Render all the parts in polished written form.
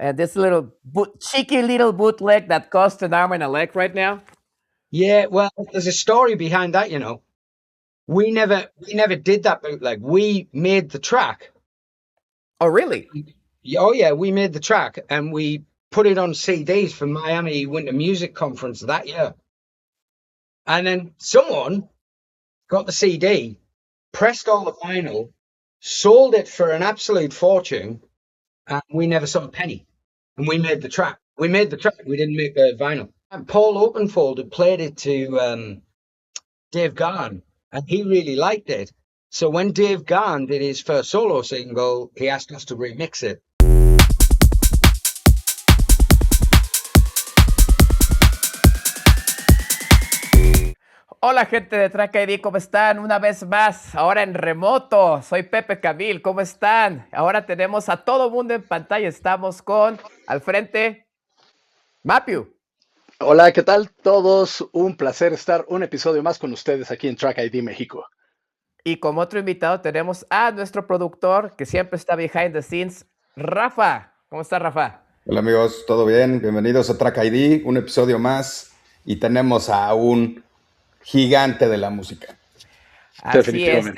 This little cheeky little bootleg that costs an arm and a leg right now. Yeah, well, there's a story behind that, you know. We never did that bootleg. We made the track. Oh, really? Oh yeah, we made the track and we put it on CDs for Miami Winter Music Conference that year. And then someone got the CD, pressed all the vinyl, sold it for an absolute fortune, and we never saw a penny. And we made the track. We made the track. We didn't make the vinyl. And Paul Oakenfold had played it to Dave Gahan, and he really liked it. So when Dave Gahan did his first solo single, he asked us to remix it. Hola gente de Track ID, ¿cómo están? Una vez más, ahora en remoto, soy Pepe Camil, ¿cómo están? Ahora tenemos a todo mundo en pantalla, estamos con, al frente, Mapiu. Hola, ¿qué tal todos? Un placer estar un episodio más con ustedes aquí en Track ID México. Y como otro invitado tenemos a nuestro productor, que siempre está behind the scenes, Rafa. ¿Cómo está, Rafa? Hola amigos, ¿todo bien? Bienvenidos a Track ID, un episodio más y tenemos a un gigante de la música. Así es,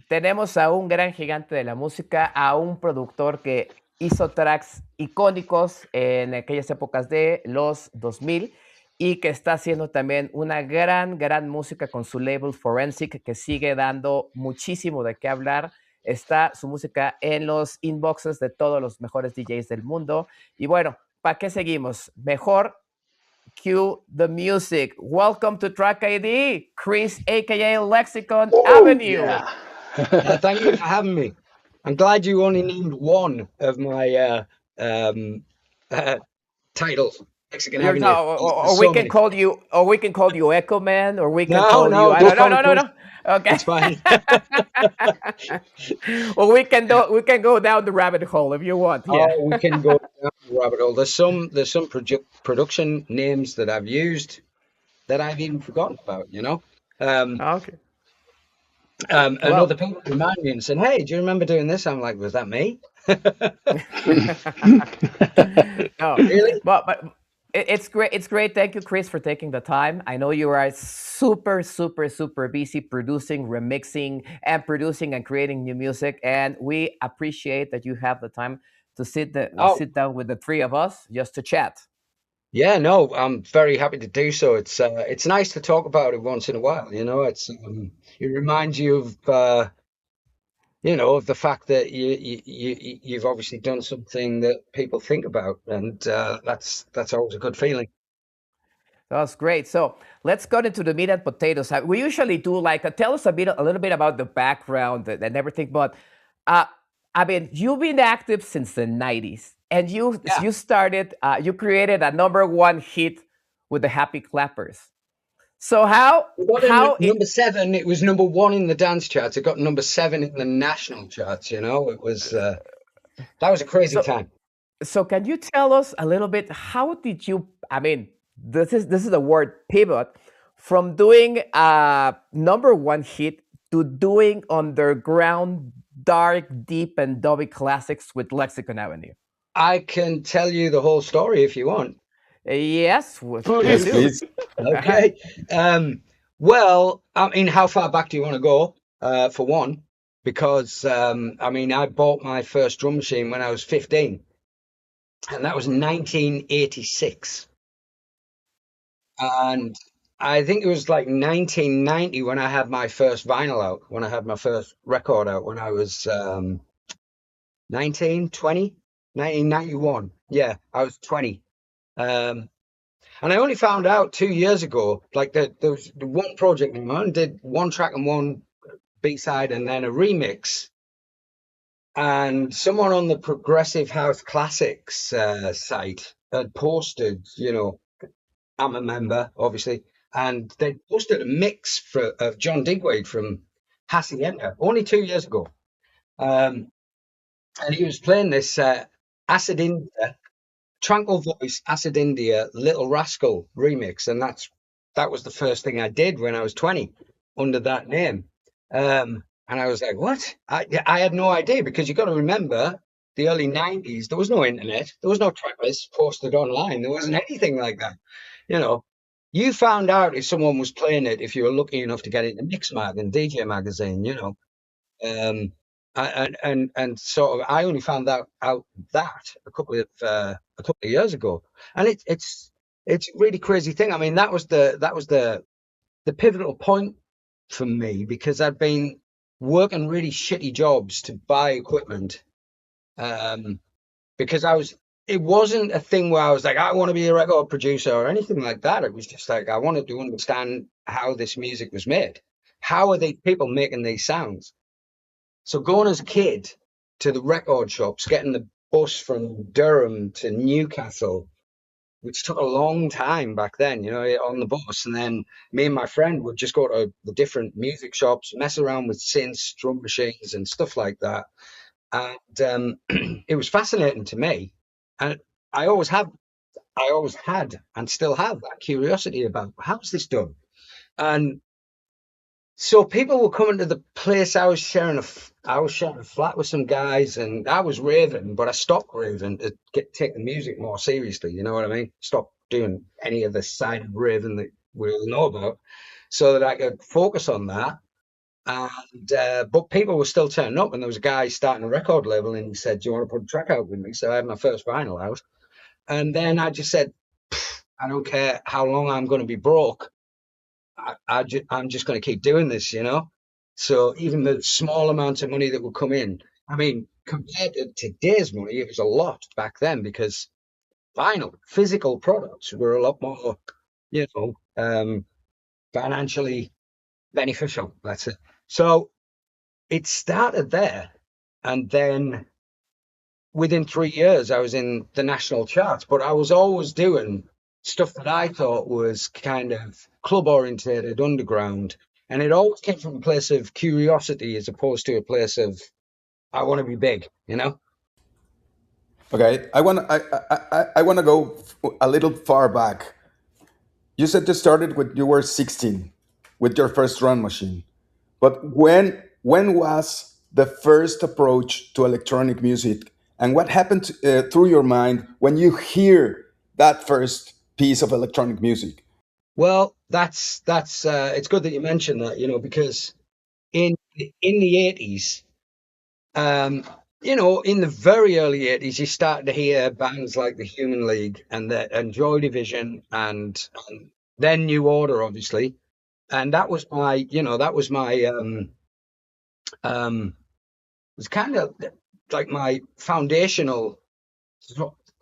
tenemos a un gran gigante de la música, a un productor que hizo tracks icónicos en aquellas épocas de los 2000 y que está haciendo también una gran música con su label Forensic, que sigue dando muchísimo de qué hablar. Está su música en los inboxes de todos los mejores DJs del mundo. Y bueno, ¿para qué seguimos? Mejor cue the music. Welcome to Track ID, Chris, aka Lexicon Avenue. Yeah. Thank you for having me. I'm glad you only named one of my titles. Lexicon Avenue. Or we can call you Echo Man, or we can call you. No. Okay, it's fine. Well, we can go down the rabbit hole if you want. Yeah. Oh, we can go down the rabbit hole. There's some production names that I've used that I've even forgotten about. You know. Okay. And other people remind me and say, "Hey, do you remember doing this?" I'm like, "Was that me?" No, really? But it's great. It's great. Thank you, Chris, for taking the time. I know you are super busy producing, remixing, and creating new music, and we appreciate that you have the time to sit down with the three of us just to chat. Yeah, no, I'm very happy to do so. It's nice to talk about it once in a while. You know, it reminds you of of the fact that you've obviously done something that people think about, and that's always a good feeling. That's great. So let's go into the meat and potatoes. We usually do tell us a little bit about the background and everything. But I mean, you've been active since the 90s, and you started, you created a #1 hit with the Happy Clappers. So number 7, it was #1 in the dance charts. It got #7 in the national charts. You know, it was that was a crazy time. So can you tell us a little bit, how did you, I mean, this is the word pivot, from doing a #1 hit to doing underground, dark, deep, and dubby classics with Lexicon Avenue? I can tell you the whole story if you want. Yes, Please. Okay. Well, I mean, how far back do you want to go? For one, because I mean, I bought my first drum machine when I was 15, and that was 1986. And I think it was like 1990 when I had my first vinyl out, when I had my first record out, when I was 1991. Yeah, I was 20. And I only found out 2 years ago, like there was the one project I did one track and one B-side and then a remix. And someone on the Progressive House Classics site had posted, you know, I'm a member, obviously, and they posted a mix of John Digweed from Hacienda only 2 years ago. And he was playing this Acid India, Tranquil Voice, Acid India, Little Rascal remix. And that was the first thing I did when I was 20 under that name. And I was like, what? I had no idea, because you got to remember, the early 90s, there was no internet. There was no track lists posted online. There wasn't anything like that. You know, you found out if someone was playing it if you were lucky enough to get it in Mix Mag and DJ Magazine, you know. And sort of, I only found out that a couple of years ago, and it's a really crazy thing. I mean, that was the pivotal point for me, because I'd been working really shitty jobs to buy equipment, because it wasn't a thing where I was like, I want to be a record producer or anything like that. It was just like, I wanted to understand how this music was made. How are these people making these sounds? So going as a kid to the record shops, getting the bus from Durham to Newcastle, which took a long time back then, you know, on the bus. And then me and my friend would just go to the different music shops, mess around with synths, drum machines and stuff like that. And it was fascinating to me. And I always had and still have that curiosity about how's this done. And so people were coming to the place. I was sharing a flat with some guys, and I was raving, but I stopped raving to take the music more seriously. You know what I mean? Stop doing any of the side of raving that we all know about, so that I could focus on that. And but people were still turning up, and there was a guy starting a record label, and he said, "Do you want to put a track out with me?" So I had my first vinyl out, and then I just said, "I don't care how long I'm going to be broke. I'm just going to keep doing this, you know." So even the small amount of money that would come in, I mean, compared to today's money, it was a lot back then, because vinyl, physical products were a lot more, you know, financially beneficial. That's it. So it started there, and then within 3 years, I was in the national charts. But I was always doing stuff that I thought was kind of club orientated, underground, and it always came from a place of curiosity as opposed to a place of I want to be big, you know. Okay, I want to go a little far back. You said you started when you were 16 with your first drum machine, but when was the first approach to electronic music, and what happened through your mind when you hear that first piece of electronic music? Well, that's it's good that you mentioned that, you know, because in the 80s, you know, in the very early 80s, you started to hear bands like the Human League and Joy Division and then New Order, obviously, and that was my, you know, was kind of like my foundational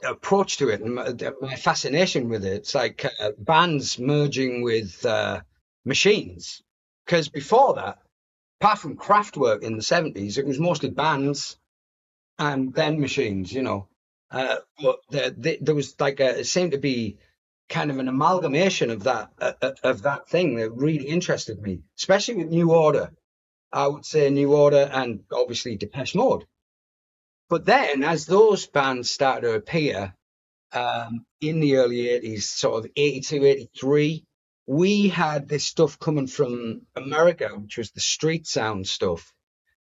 approach to it, and my fascination with it. It's like bands merging with machines, because before that, apart from Kraftwerk in the 70s, it was mostly bands and then machines, you know. But there was like it seemed to be kind of an amalgamation of that thing that really interested me, especially with New Order. I would say New Order and obviously Depeche Mode. But then, as those bands started to appear in the early 80s, sort of 82, 83, we had this stuff coming from America, which was the street sound stuff,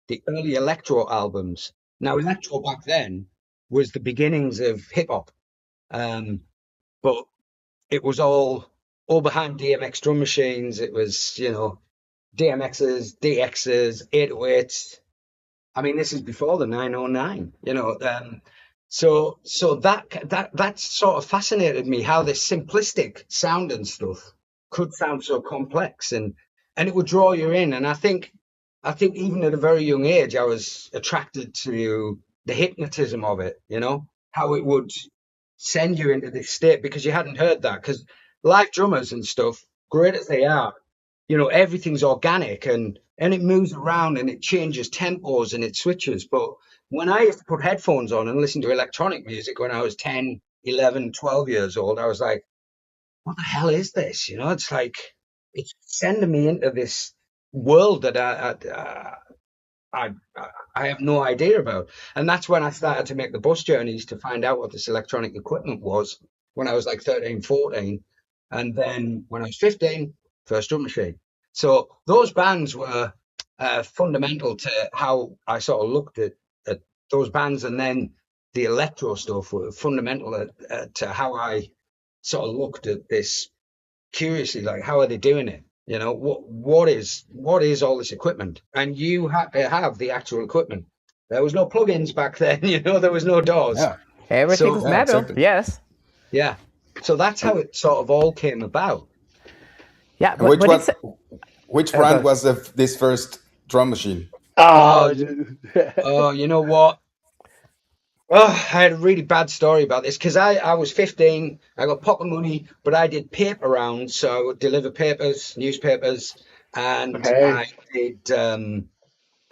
the early electro albums. Now, electro back then was the beginnings of hip hop, but it was all behind DMX drum machines. It was, you know, DMXs, DXs, 808s. I mean, this is before the 909, you know. So that sort of fascinated me, how this simplistic sound and stuff could sound so complex, and it would draw you in. And I think even at a very young age, I was attracted to the hypnotism of it, you know, how it would send you into this state, because you hadn't heard that. Because live drummers and stuff, great as they are, you know, everything's organic and it moves around and it changes tempos and it switches. But when I used to put headphones on and listen to electronic music when I was 10, 11, 12 years old, I was like, what the hell is this? You know, it's like, it's sending me into this world that I have no idea about. And that's when I started to make the bus journeys to find out what this electronic equipment was, when I was like 13, 14. And then when I was 15, first drum machine. So those bands were fundamental to how I sort of looked at those bands. And then the electro stuff were fundamental to how I sort of looked at this curiously, like, how are they doing it? You know, what is all this equipment? And you had to have the actual equipment. There was no plugins back then, you know, there was no DAWs. Yeah. Everything's metal. Exactly. Yes. Yeah. So that's how it sort of all came about. Yeah. And which brand was this first drum machine? Oh, you know what? Oh, I had a really bad story about this because I was 15. I got pocket money, but I did paper rounds, so I would deliver papers, newspapers, and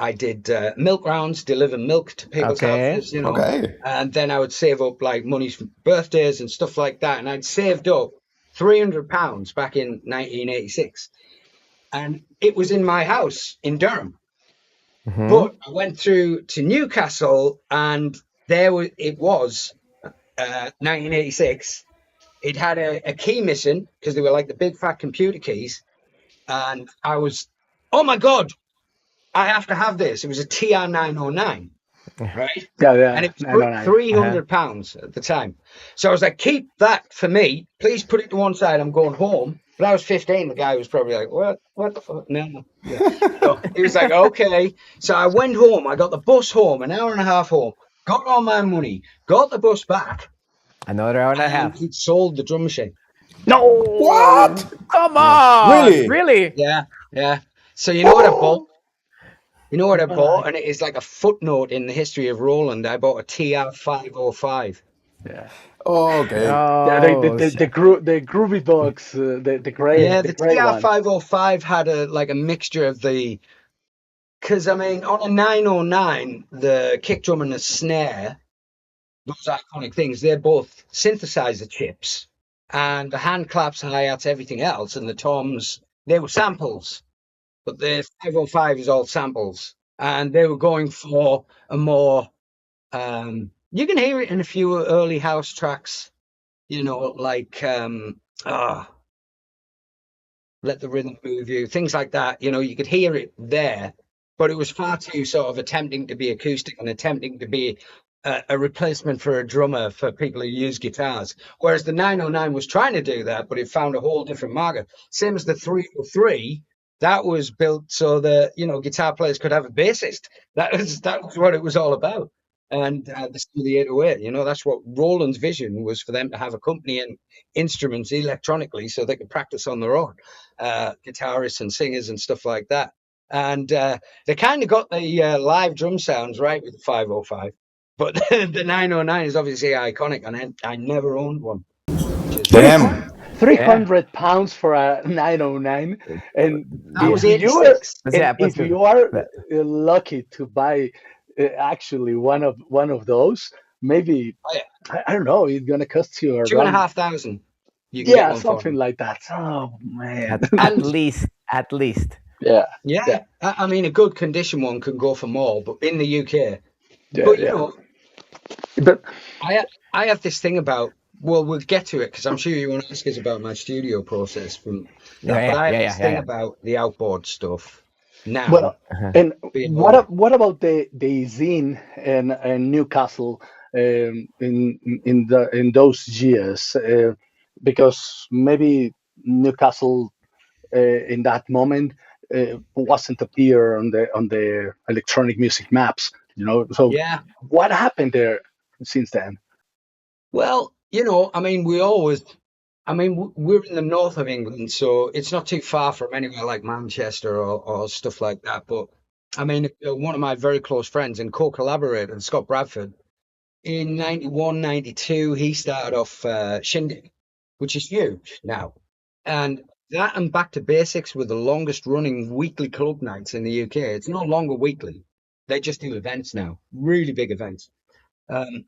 I did milk rounds, deliver milk to people's houses, you know. Okay. And then I would save up like money for birthdays and stuff like that. And I'd saved up £300 back in 1986, and it was in my house in Durham. Mm-hmm. But I went through to Newcastle, and it was 1986. It had a key missing because they were like the big fat computer keys. And I was, oh my God, I have to have this. It was a TR-909, right? Yeah. And it was £300 at the time. So I was like, keep that for me. Please put it to one side. I'm going home. But I was 15. The guy was probably like, what the fuck? No. Yeah. So he was like, okay. So I went home. I got the bus home, an hour and a half home, got all my money, got the bus back. Another hour and a half. He'd sold the drum machine. No. What? Come on. Really? Yeah. So you know what I bought? You know what I bought? And it is like a footnote in the history of Roland. I bought a TR-505. Yeah. Oh, okay. The Groovy Dogs, the gray. Yeah, the TR-505 one. had a mixture of the, because I mean on a 909, the kick drum and the snare, those iconic things, they're both synthesizer chips, and the hand claps, hi-hats, everything else, and the toms, they were samples. But the 505 is all samples, and they were going for a more. You can hear it in a few early house tracks, you know, like Let the Rhythm Move You, things like that. You know, you could hear it there, but it was far too sort of attempting to be acoustic and attempting to be a replacement for a drummer for people who use guitars. Whereas the 909 was trying to do that, but it found a whole different market. Same as the 303. That was built so that, you know, guitar players could have a bassist. That was what it was all about. And the 808, you know, that's what Roland's vision was, for them to have accompanying instruments electronically so they could practice on their own, guitarists and singers and stuff like that. And they kind of got the live drum sounds right with the 505, but the 909 is obviously iconic, and I never owned one. Damn. £300 for a 909, and that was 86. If you are lucky to buy actually one of those, maybe I don't know, it's gonna cost you around $2,500. Yeah, something like that. Oh man, at least. Yeah. I mean, a good condition one can go for more, but in the UK, but you know, but I have this thing about. Well, we'll get to it because I'm sure you want to ask us about my studio process. But I have this thing about the outboard stuff now. Well, and what about the zine in Newcastle in those years? Because maybe Newcastle in that moment wasn't appear on the electronic music maps, you know. So what happened there since then? Well, you know, I mean, we're in the north of England, so it's not too far from anywhere like Manchester or stuff like that. But I mean, one of my very close friends and co-collaborator, Scott Bradford, in 91, 92, he started off Shindig, which is huge now. And that and Back to Basics were the longest running weekly club nights in the UK. It's no longer weekly. They just do events now, really big events. They're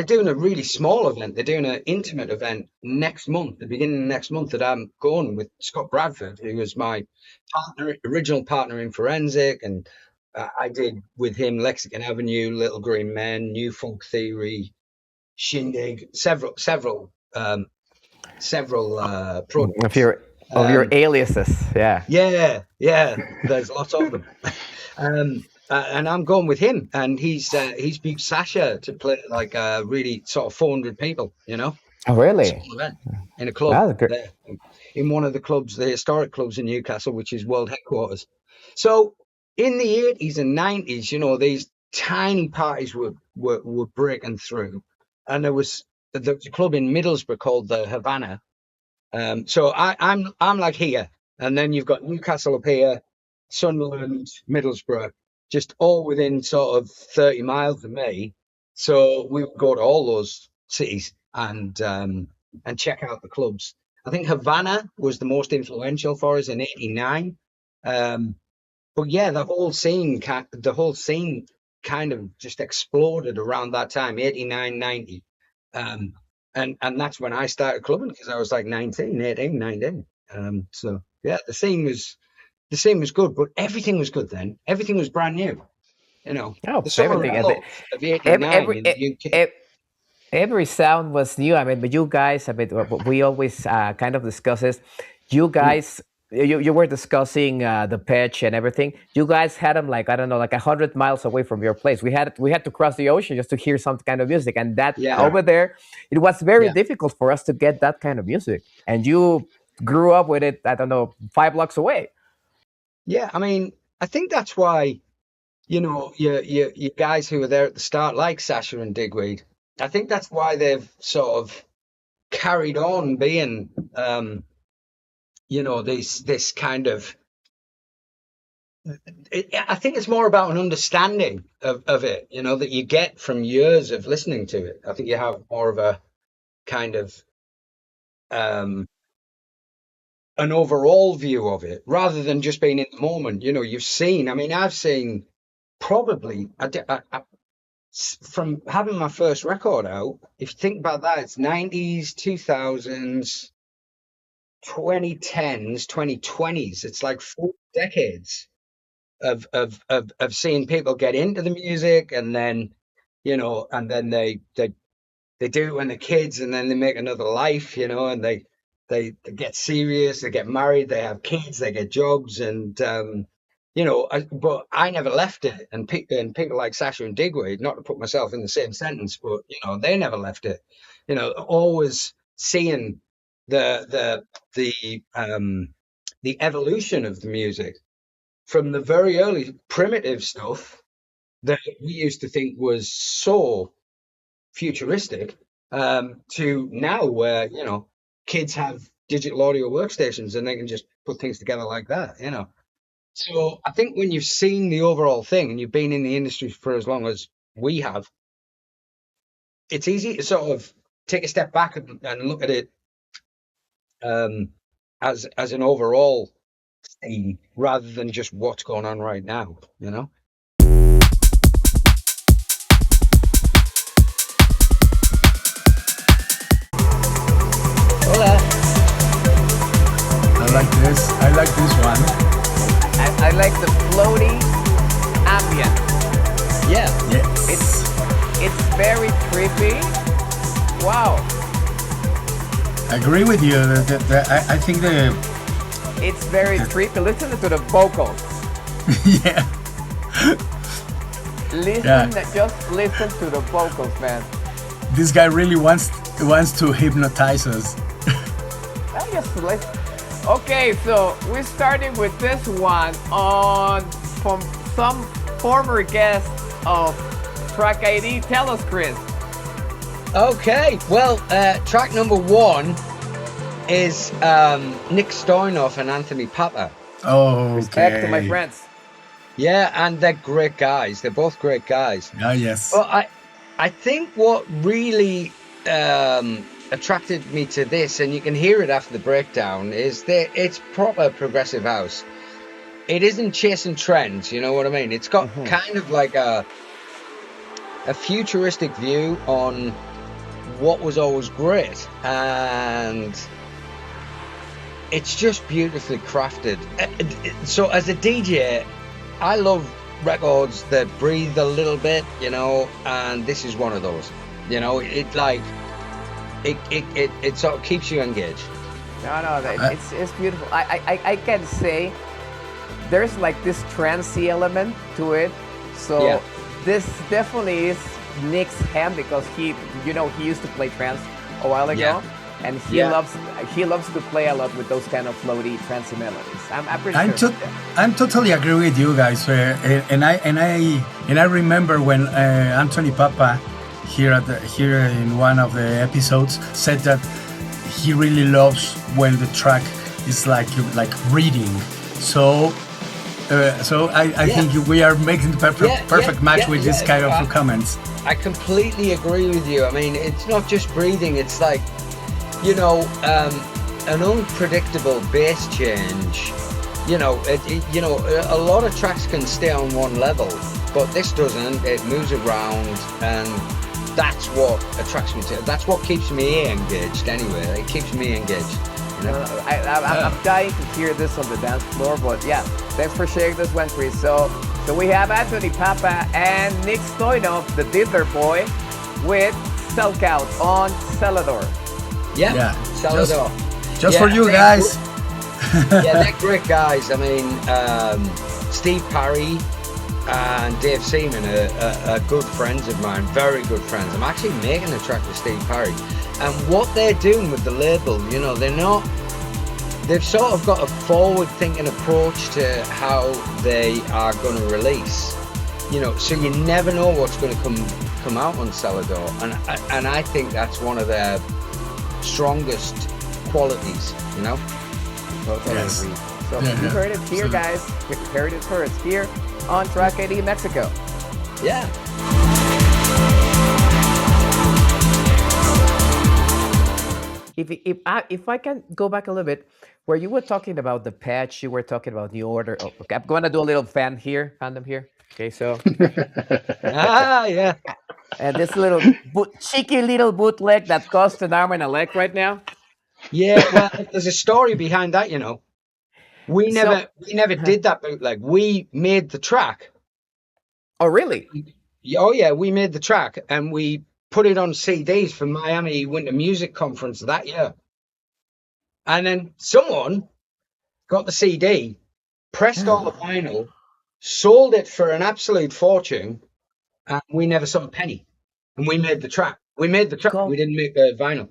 doing a really small event. They're doing an intimate event next month, the beginning of next month, that I'm going with Scott Bradford, who was my original partner in Forensic, and I did with him Lexicon Avenue, Little Green Men, New Folk Theory, Shindig, several of your aliases. Yeah, there's lots of them. and I'm going with him, and he's booked Sasha to play like really sort of 400 people, you know. Oh, really? In a club Oh, there, in one of the clubs, the historic clubs in Newcastle, which is world headquarters. So in the 80s and 90s, you know, these tiny parties were breaking through, and there was a club in Middlesbrough called the Havana. So I'm like here, and then you've got Newcastle up here, Sunderland, Middlesbrough, just all within sort of 30 miles of me. So we would go to all those cities and check out the clubs. I think Havana was the most influential for us in '89. But yeah, the whole scene kind of just exploded around that time, 89, 90. And that's when I started clubbing, because I was like 19. So yeah, the scene was good, but everything was good then. Everything was brand new, you know. Oh, The summer everything. of love of 89 in the UK. Every sound was new. I mean, but you guys, I mean, we always kind of discuss this. You guys, you were discussing the pitch and everything. You guys had them like, I don't know, like 100 miles away from your place. We had to cross the ocean just to hear some kind of music, and that over there, it was very difficult for us to get that kind of music. And you grew up with it, I don't know, 5 blocks away. Yeah, I mean, I think that's why, you know, you guys who were there at the start, like Sasha and Digweed, I think that's why they've sort of carried on being, you know, this kind of. I think it's more about an understanding of it, you know, that you get from years of listening to it. I think you have more of a kind of an overall view of it, rather than just being in the moment. You know, I've seen probably from having my first record out, if you think about that, it's 90s, 2000s, 2010s, 2020s. It's like 4 decades of seeing people get into the music, and then, you know, and then they do it when they're kids, and then they make another life, you know, and they get serious, they get married, they have kids, they get jobs, and you know, but I never left it. And people like Sasha and Digweed, not to put myself in the same sentence, but, you know, they never left it. You know, always seeing the evolution of the music from the very early primitive stuff that we used to think was so futuristic, to now where, you know, kids have digital audio workstations and they can just put things together like that, you know. So I think when you've seen the overall thing and you've been in the industry for as long as we have, it's easy to sort of take a step back and look at it as an overall thing, rather than just what's going on right now, you know. Hola. I like this one. I like the floaty ambient. Yeah. Yes. It's very trippy. Wow. I agree with you. I think it's very trippy. Listen to the vocals. Yeah. Just listen to the vocals, man. This guy really wants to hypnotize us. I just listen. Okay, so we started with this one from some former guest of Track ID. Tell us, Chris. Okay, well, track number 1 is Nick Stoynoff and Anthony Papa. Oh, okay. Respect to my friends. Yeah, and they're great guys. They're both great guys. Oh, yes. But I think what really attracted me to this, and you can hear it after the breakdown, is that it's proper progressive house. It isn't chasing trends, you know what I mean? It's got kind of like a futuristic view on what was always great, and it's just beautifully crafted. So as a DJ, I love records that breathe a little bit, you know, and this is one of those. You know, it sort of keeps you engaged. No, it's beautiful. I can say there's like this trancey element to it, So Yeah. this definitely is Nick's hand because he used to play trance a while ago, Yeah. and he Yeah. loves to play a lot with those kind of floaty trancey melodies. I'm pretty I'm sure. I'm totally agree with you guys, and I remember when Anthony Papa here in one of the episodes said that he really loves when the track is like reading. So I think we are making the perfect match with this kind of comments. I completely agree with you. I mean, it's not just breathing. It's like, an unpredictable bass change. A lot of tracks can stay on one level, but this doesn't. It moves around, and that's what attracts me to it. That's what keeps me engaged anyway. It keeps me engaged. I'm dying to hear this on the dance floor, but yeah, thanks for sharing this one, Chris. So we have Anthony Papa and Nick Stoyanov, the Diddler Boy, with Cell Count on Celador. Yeah. Celador. Just for you guys. They're great guys. I mean, Steve Parry and Dave Seaman are good friends of mine, very good friends. I'm actually making a track with Steve Parry. And what they're doing with the label, they've sort of got a forward-thinking approach to how they are going to release. So you never know what's going to come out on Celador. And I think that's one of their strongest qualities, Totally Yes. agree. So Yeah, you yeah. heard it here, guys. You heard it first here on Track ID Mexico. Yeah. If I can go back a little bit, where you were talking about the patch, you were talking about New Order. Oh, okay, I'm going to do a little fandom here. Okay, so Yeah. and this little cheeky little bootleg that costs an arm and a leg right now. Yeah, well, there's a story behind that, We So- never did that bootleg. We made the track. Oh, really? Oh yeah, we made the track and we put it on CDs for Miami Winter Music Conference that year. And then someone got the CD, pressed all the vinyl, sold it for an absolute fortune, and we never saw a penny. And we made the track. We made the track. Go. We didn't make the vinyl.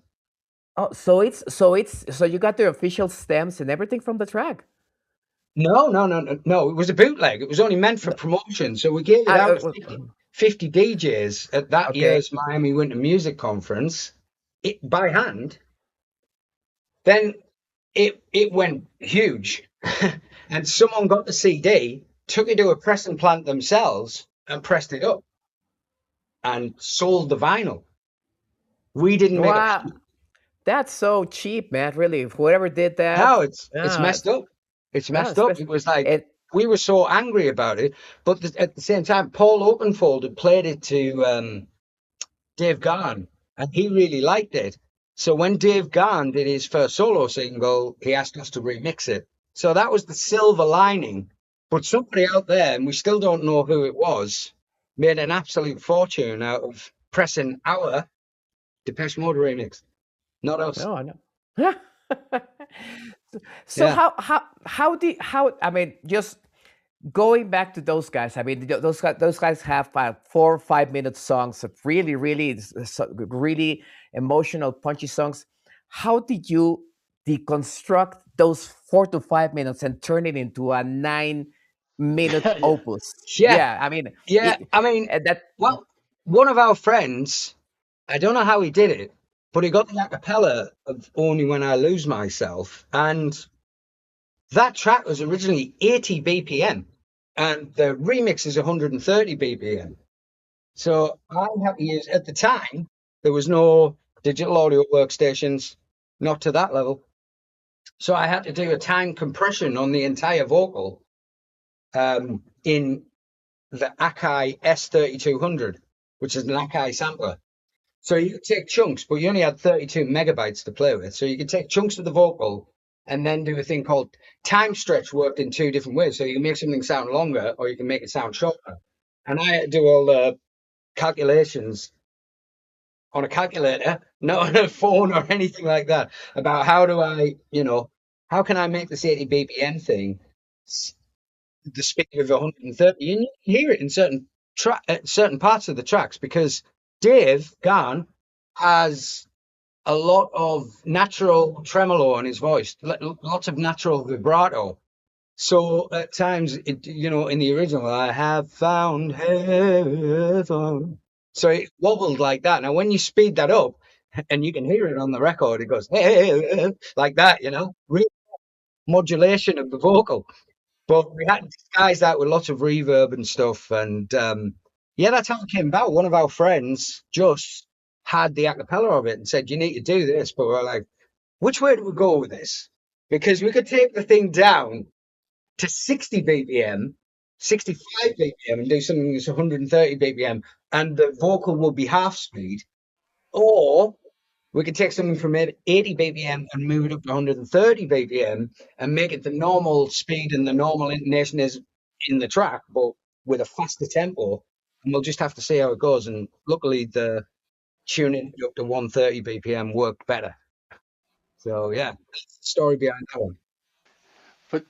Oh, so you got the official stamps and everything from the track. No. It was a bootleg. It was only meant for promotion. So we gave it out to 50 DJs at that year's Miami Winter Music Conference by hand. Then it went huge. And someone got the CD, took it to a pressing plant themselves and pressed it up and sold the vinyl. We didn't make Wow, that's so cheap, man. Really, whoever did that. No, it's Yeah, messed up. It's messed it's up. messed- It was like it- we were so angry about it, but at the same time, Paul Oakenfold had played it to Dave Garn, and he really liked it. So when Dave Garn did his first solo single, he asked us to remix it. So that was the silver lining. But somebody out there, and we still don't know who it was, made an absolute fortune out of pressing our Depeche Mode remix. Not us. No, I know. So Yeah. how I mean, just going back to those guys. I mean, those guys have 4 or 5 minute songs of really emotional, punchy songs. How did you deconstruct those 4 to 5 minutes and turn it into a 9-minute opus? Yeah. I mean, Yeah, I mean, well, one of our friends, I don't know how he did it, but he got the acapella of Only When I Lose Myself. And that track was originally 80 BPM and the remix is 130 BPM. So I had to use, at the time, there was no digital audio workstations, not to that level. So I had to do a time compression on the entire vocal in the Akai S3200, which is an Akai sampler. So you could take chunks, but you only had 32 megabytes to play with. So you could take chunks of the vocal and then do a thing called time stretch, worked in 2 different ways. So you can make something sound longer or you can make it sound shorter. And I had to do all the calculations on a calculator, not on a phone or anything like that, about how do I, how can I make this 80 BPM thing the speed of 130? And you can hear it in certain certain parts of the tracks, because Dave Garn has a lot of natural tremolo in his voice, lots of natural vibrato. So at times, in the original, I have found heaven. So it wobbled like that. Now, when you speed that up, and you can hear it on the record, it goes, hey, like that, real modulation of the vocal. But we had to disguise that with lots of reverb and stuff. And that's how it came about. One of our friends just had the a cappella of it and said, you need to do this. But we're like, which way do we go with this? Because we could take the thing down to 60 BPM, 65 BPM, and do something that's 130 BPM, and the vocal will be half speed. Or we could take something from 80 BPM and move it up to 130 BPM and make it the normal speed and the normal intonation is in the track, but with a faster tempo. And we'll just have to see how it goes. And luckily, the tuning up to 130 BPM worked better. So yeah, that's the story behind that one. But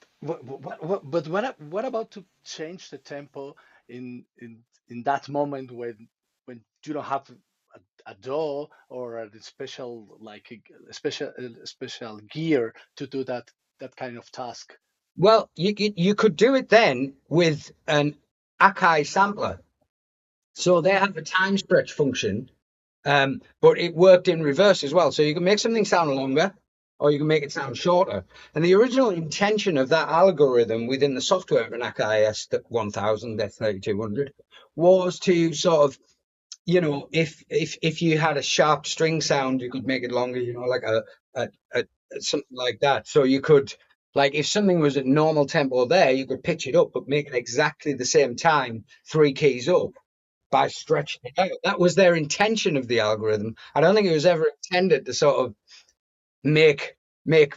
what about to change the tempo in that moment when you don't have a DAW or a special special gear to do that kind of task? Well, you could do it then with an Akai sampler. So they have a time stretch function, but it worked in reverse as well. So you can make something sound longer, or you can make it sound shorter. And the original intention of that algorithm within the software of an Akai S1000, S3200, was to sort of, if you had a sharp string sound, you could make it longer, like a something like that. So you could, like, if something was at normal tempo there, you could pitch it up, but make it exactly the same time, 3 keys up, by stretching it out. That was their intention of the algorithm. I don't think it was ever intended to sort of make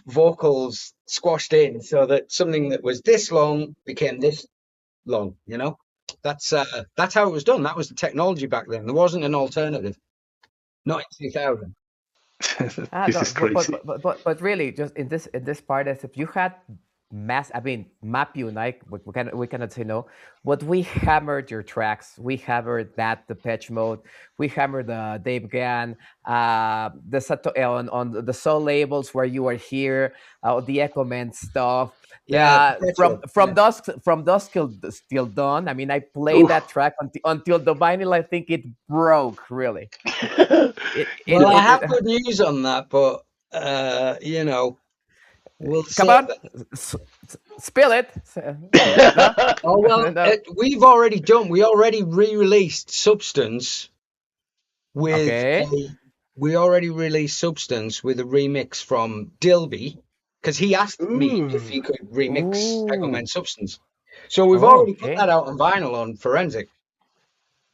vocals squashed in so that something that was this long became this long. That's how it was done. That was the technology back then. There wasn't an alternative. Not in 2000. This is crazy. But really, just in this part, as if you had map you, like we cannot say no, but we hammered your tracks. We hammered that Depeche Mode. We hammered the Dave Gann, the Sato on the soul labels where you were here, the Echo Man stuff. Yeah, from dusk till dawn. I mean, I played that track until the vinyl. I think it broke really. I have good news on that, but we'll come on, spill it. Oh well, no. We already re-released Substance with we already released Substance with a remix from Dilby, because he asked me if he could remix Echo Man Substance. So we've already put that out on vinyl on Forensic.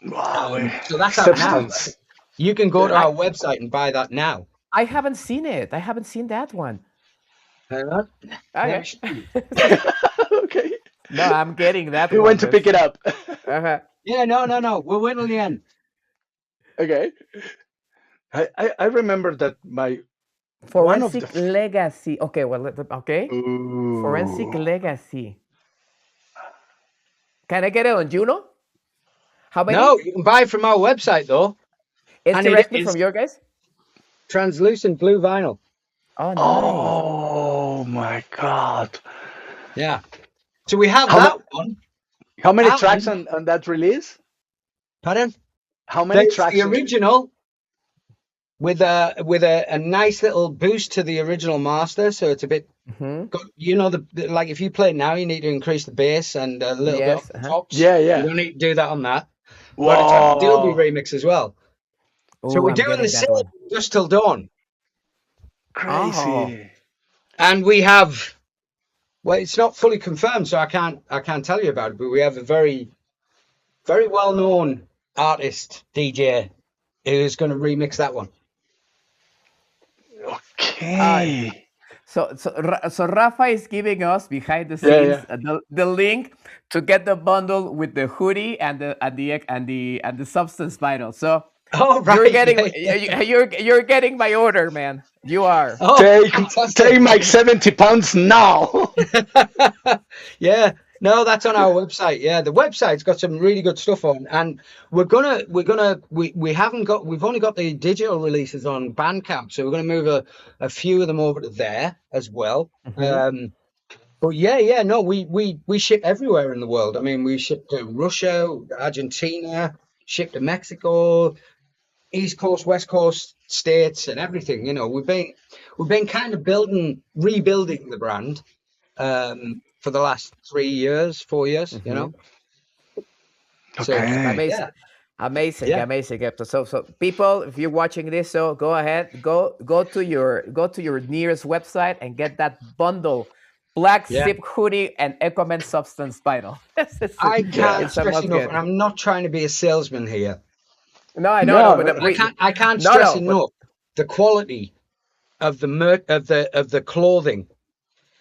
Wow. So that's out now. You can go to our website and buy that now. I haven't seen it. I haven't seen that one. Okay. Okay. No, I'm getting that. We went to pick it up. Yeah, no. We'll wait till the end. Okay. I remember that my Forensic Legacy. Okay, well, okay. Ooh. Forensic Legacy. Can I get it on Juno? How many? No, you can buy it from our website though. It's directly from your guys? Translucent blue vinyl. Oh, nice. Oh my God. Yeah. So we have that one. How many tracks on that release? Pardon? How many tracks? The original with a nice little boost to the original master, so it's a bit. Like if you play it now, you need to increase the bass and a little bit of the tops. Yeah. You don't need to do that on that. Whoa. But it's a Dilby remix as well. So we're doing the same just till dawn. Crazy. And we have, well, it's not fully confirmed, so I can't tell you about it, but we have a very, very well-known artist, DJ, who is going to remix that one. Okay. So Rafa is giving us behind the scenes the link to get the bundle with the hoodie and the Substance vinyl. So you're getting my order, man. You are. Take my £70 now. Yeah. No, that's on our website. Yeah, the website's got some really good stuff on, and we've only got the digital releases on Bandcamp, so we're gonna move a few of them over to there as well. But yeah, no, we ship everywhere in the world. I mean, we ship to Russia, Argentina, ship to Mexico, East Coast, West Coast, States, and everything. You know, we've been kind of rebuilding the brand for the last 4 years. You know. So, amazing. Yeah. Amazing. So people, if you're watching this, so go ahead, go to your nearest website and get that bundle. Black zip hoodie and Ecomen Substance vinyl. I can't stress enough, and I'm not trying to be a salesman here. No, I know, but I can't stress enough the quality of the clothing,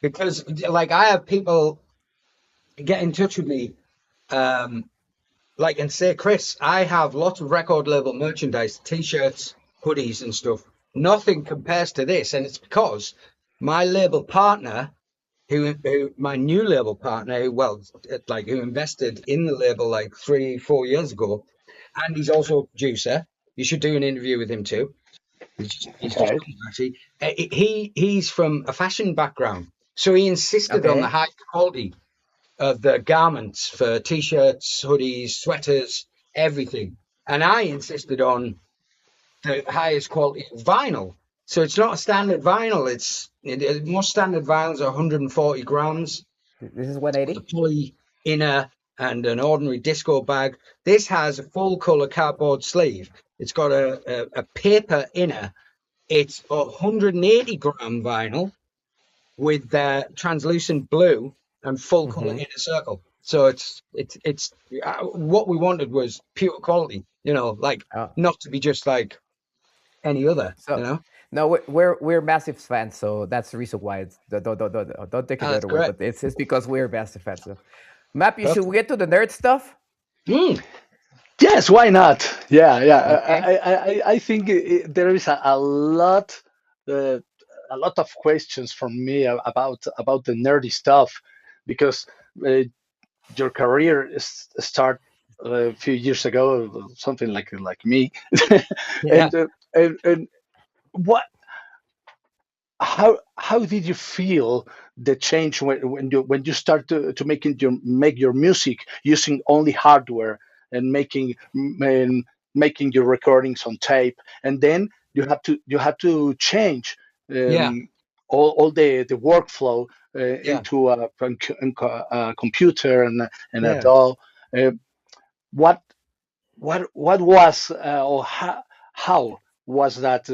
because like I have people get in touch with me, like and say, Chris, I have lots of record label merchandise, t-shirts, hoodies, and stuff. Nothing compares to this, and it's because my label partner. My new label partner, who invested in the label like 3-4 years ago, and he's also a producer. You should do an interview with him too. He's from a fashion background, so he insisted on the high quality of the garments for t-shirts, hoodies, sweaters, everything, and I insisted on the highest quality of vinyl. So it's not a standard vinyl. Most standard vinyls are 140 grams. This is 180. A poly inner and an ordinary disco bag. This has a full color cardboard sleeve. It's got a paper inner. It's 180 gram vinyl with translucent blue and full color inner circle. So it's what we wanted was pure quality. You know, like not to be just like any other. You know. No, we're massive fans, so that's the reason why don't take it the other way. But it's because we're massive fans. So. Mappy, should we get to the nerd stuff? Yes, why not? Yeah. Okay. I think there is a lot of questions from me about the nerdy stuff, because your career started a few years ago, something like me, and how did you feel the change when you start to make your music using only hardware and making your recordings on tape, and then you have to change all the workflow into a computer and a DAW. What was or how was that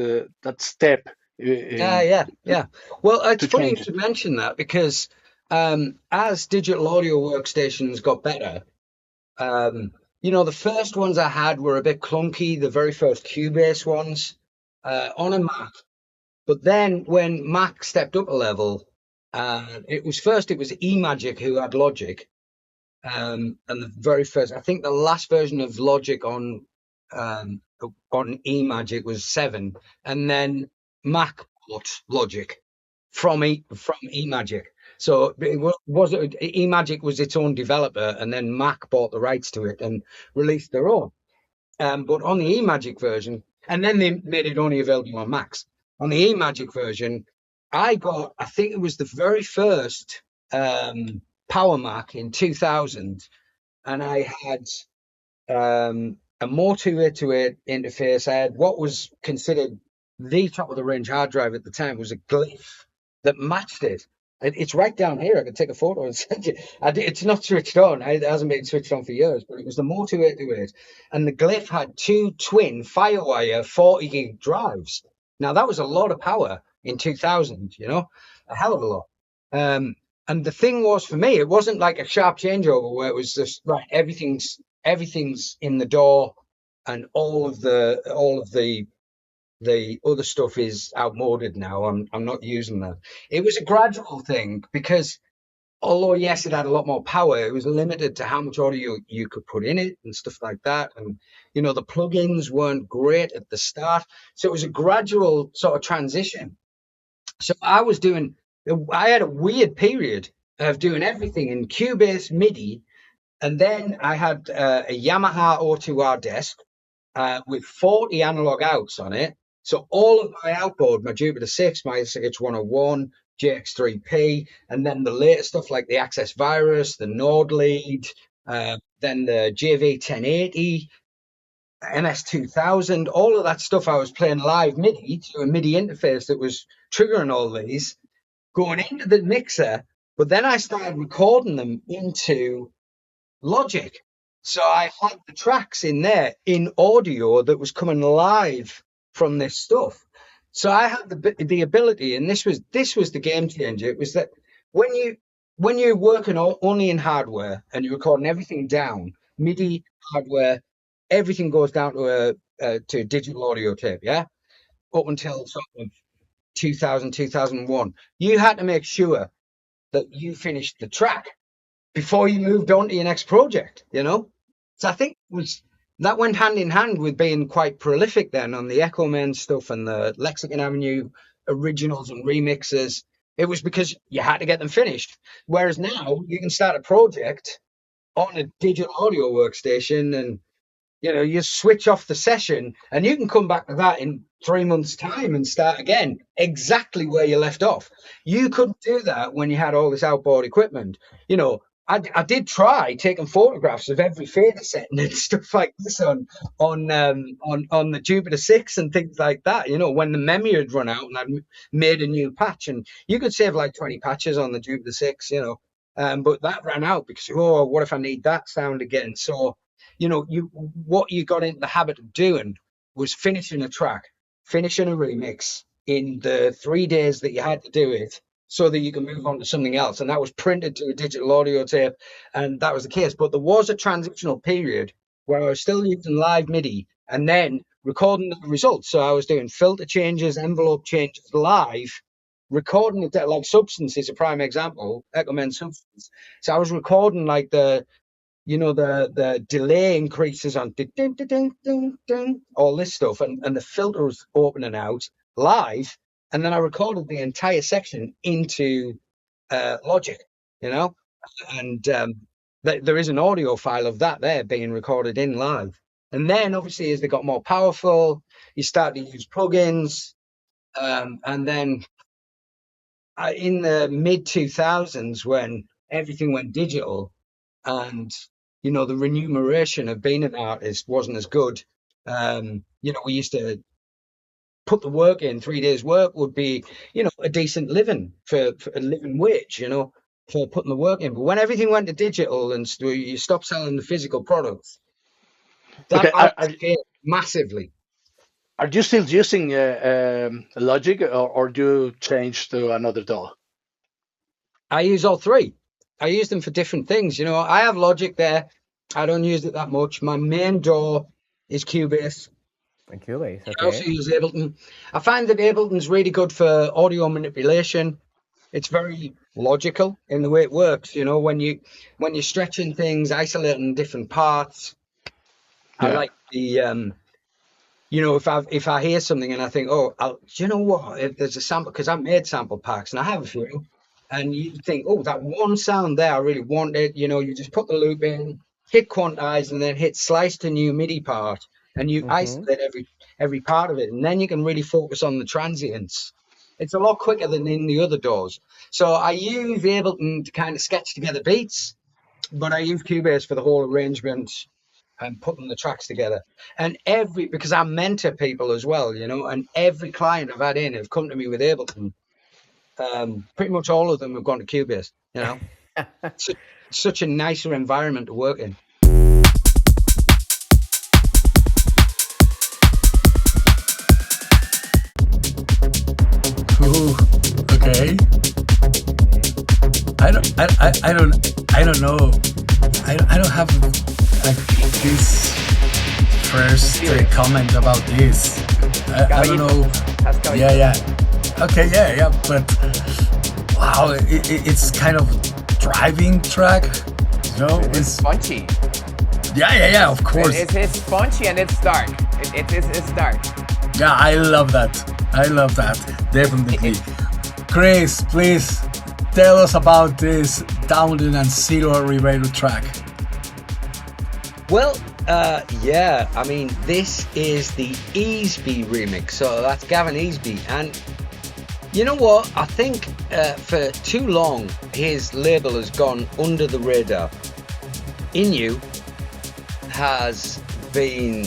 step? Well, it's funny to mention that, because as digital audio workstations got better, the first ones I had were a bit clunky, the very first Cubase ones on a Mac. But then when Mac stepped up a level, it was eMagic who had Logic. And the very first, I think the last version of Logic on eMagic was 7, and then Mac bought Logic from eMagic. So eMagic was its own developer, and then Mac bought the rights to it and released their own. But on the eMagic version, and then they made it only available on Macs. On the eMagic version, I think it was the very first Power Mac in 2000, and I had a more 2.8 interface. I had what was considered the top of the range hard drive at the time, was a Glyph that matched it. It's right down here. I could take a photo and send you. It's not switched on. It hasn't been switched on for years, but it was the Moto 828. And the Glyph had 2 twin Firewire 40 gig drives. Now, that was a lot of power in 2000, a hell of a lot. And the thing was, for me, it wasn't like a sharp changeover where it was just, right, everything's in the DAW and all of the other stuff is outmoded now. I'm not using that. It was a gradual thing, because although yes, it had a lot more power, it was limited to how much audio you could put in it and stuff like that. And the plugins weren't great at the start, so it was a gradual sort of transition. So I had a weird period of doing everything in Cubase MIDI. And then I had a Yamaha O2R desk with 40 analog outs on it. So all of my outboard, my Jupiter 6, my SH101, JX3P, and then the later stuff like the Access Virus, the Node Lead, then the JV1080, MS2000, all of that stuff I was playing live MIDI to a MIDI interface that was triggering all these, going into the mixer, but then I started recording them into Logic. So I had the tracks in there in audio that was coming live from this stuff. So I had the ability, and this was the game changer. It was that when you're working only in hardware and you're recording everything down, MIDI, hardware, everything goes down to a digital audio tape, yeah? Up until sort of 2000, 2001. You had to make sure that you finished the track before you moved on to your next project, you know? So I think that went hand in hand with being quite prolific then on the Echo Men stuff and the Lexicon Avenue originals and remixes. It was because you had to get them finished. Whereas now you can start a project on a digital audio workstation and, you know, you switch off the session and you can come back to that in 3 months' time and start again exactly where you left off. You couldn't do that when you had all this outboard equipment. You know, I did try taking photographs of every fader setting and stuff like this on the Jupiter 6 and things like that, you know, when the memory had run out and I'd made a new patch. And you could save like 20 patches on the Jupiter 6, you know, but that ran out because, oh, what if I need that sound again? So, you know, what you got into the habit of doing was finishing a track, finishing a remix in the 3 days that you had to do it so that you can move on to something else. And that was printed to a digital audio tape, and that was the case. But there was a transitional period where I was still using live MIDI and then recording the results. So I was doing filter changes, envelope changes live, recording it like Substance is a prime example, Echo Men Substance. So I was recording like the delay increases on all this stuff, and the filter was opening out live, and then I recorded the entire section into Logic, you know, and there is an audio file of that there being recorded in live. And then obviously as they got more powerful, you start to use plugins, and then in the mid 2000s when everything went digital and, you know, the remuneration of being an artist wasn't as good. You know, we used to put the work in. 3 days work would be, you know, a decent living for a living wage, you know, for putting the work in. But when everything went to digital and you stopped selling the physical products, that changed massively. Are you still using Logic, or do you change to another DAW? I use all three. I use them for different things. You know, I have Logic there. I don't use it that much. My main DAW is Cubase. And Cubase, okay. I also use Ableton. I find that Ableton's really good for audio manipulation. It's very logical in the way it works. You know, when you're stretching things, isolating different parts. Yeah. I like the you know, if I hear something and I think, oh, do you know what? If there's a sample, because I've made sample packs and I have a few, and you think, oh, that one sound there, I really want it. You know, you just put the loop in, hit quantize, and then hit slice to new MIDI part, and you isolate every part of it, and then you can really focus on the transients. It's a lot quicker than in the other DAWs. So I use Ableton to kind of sketch together beats, but I use Cubase for the whole arrangement and putting the tracks together. And because I mentor people as well, you know, and every client I've had in have come to me with Ableton. Pretty much all of them have gone to Cubase, you know. Such a nicer environment to work in. Ooh, okay. I don't know. I don't have like this first comment about this. I don't know. Yeah. Okay, yeah. But wow, it's kind of driving track. You know, it's punchy. Yeah. Of course. It's punchy and it's dark. It's dark. Yeah, I love that. Definitely. Chris, please tell us about this Downton and Ciro Ribeiro track? Well, yeah, I mean, this is the Easby remix, so that's Gavin Easby, and you know what? I think for too long his label has gone under the radar. Inu has been,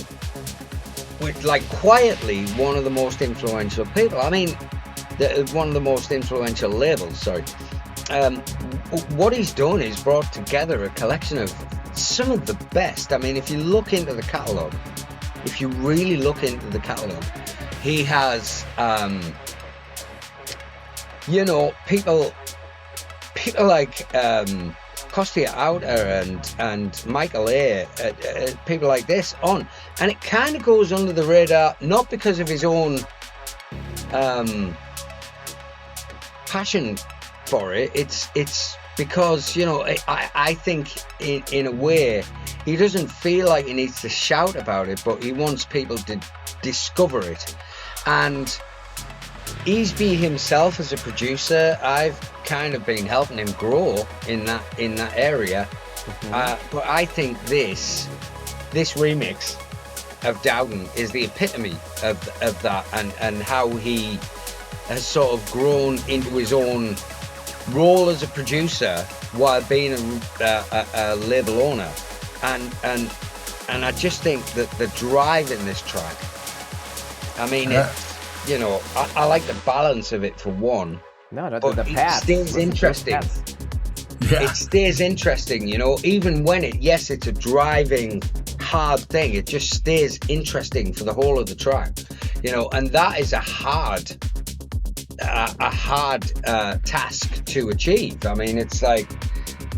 like, quietly one of the most influential people. I mean, one of the most influential labels, sorry. What he's done is brought together a collection of some of the best. I mean, if you look into the catalogue, if you really look into the catalogue, he has, you know, people like Costia Outer and Michael A, people like this on, and it kind of goes under the radar, not because of his own passion for it. It's because, you know, I think in a way he doesn't feel like he needs to shout about it, but he wants people to discover it. And Easby himself as a producer, I've kind of been helping him grow in that area. But I think this remix of Dowden is the epitome of that, and how he has sort of grown into his own role as a producer while being a label owner, and I just think that the drive in this track, I mean, you know, I like the balance of it for one. No, but the path. It stays interesting. Yeah. It stays interesting, you know, even when it's a driving hard thing, it just stays interesting for the whole of the track, you know, and that is a hard task to achieve. I mean, it's like,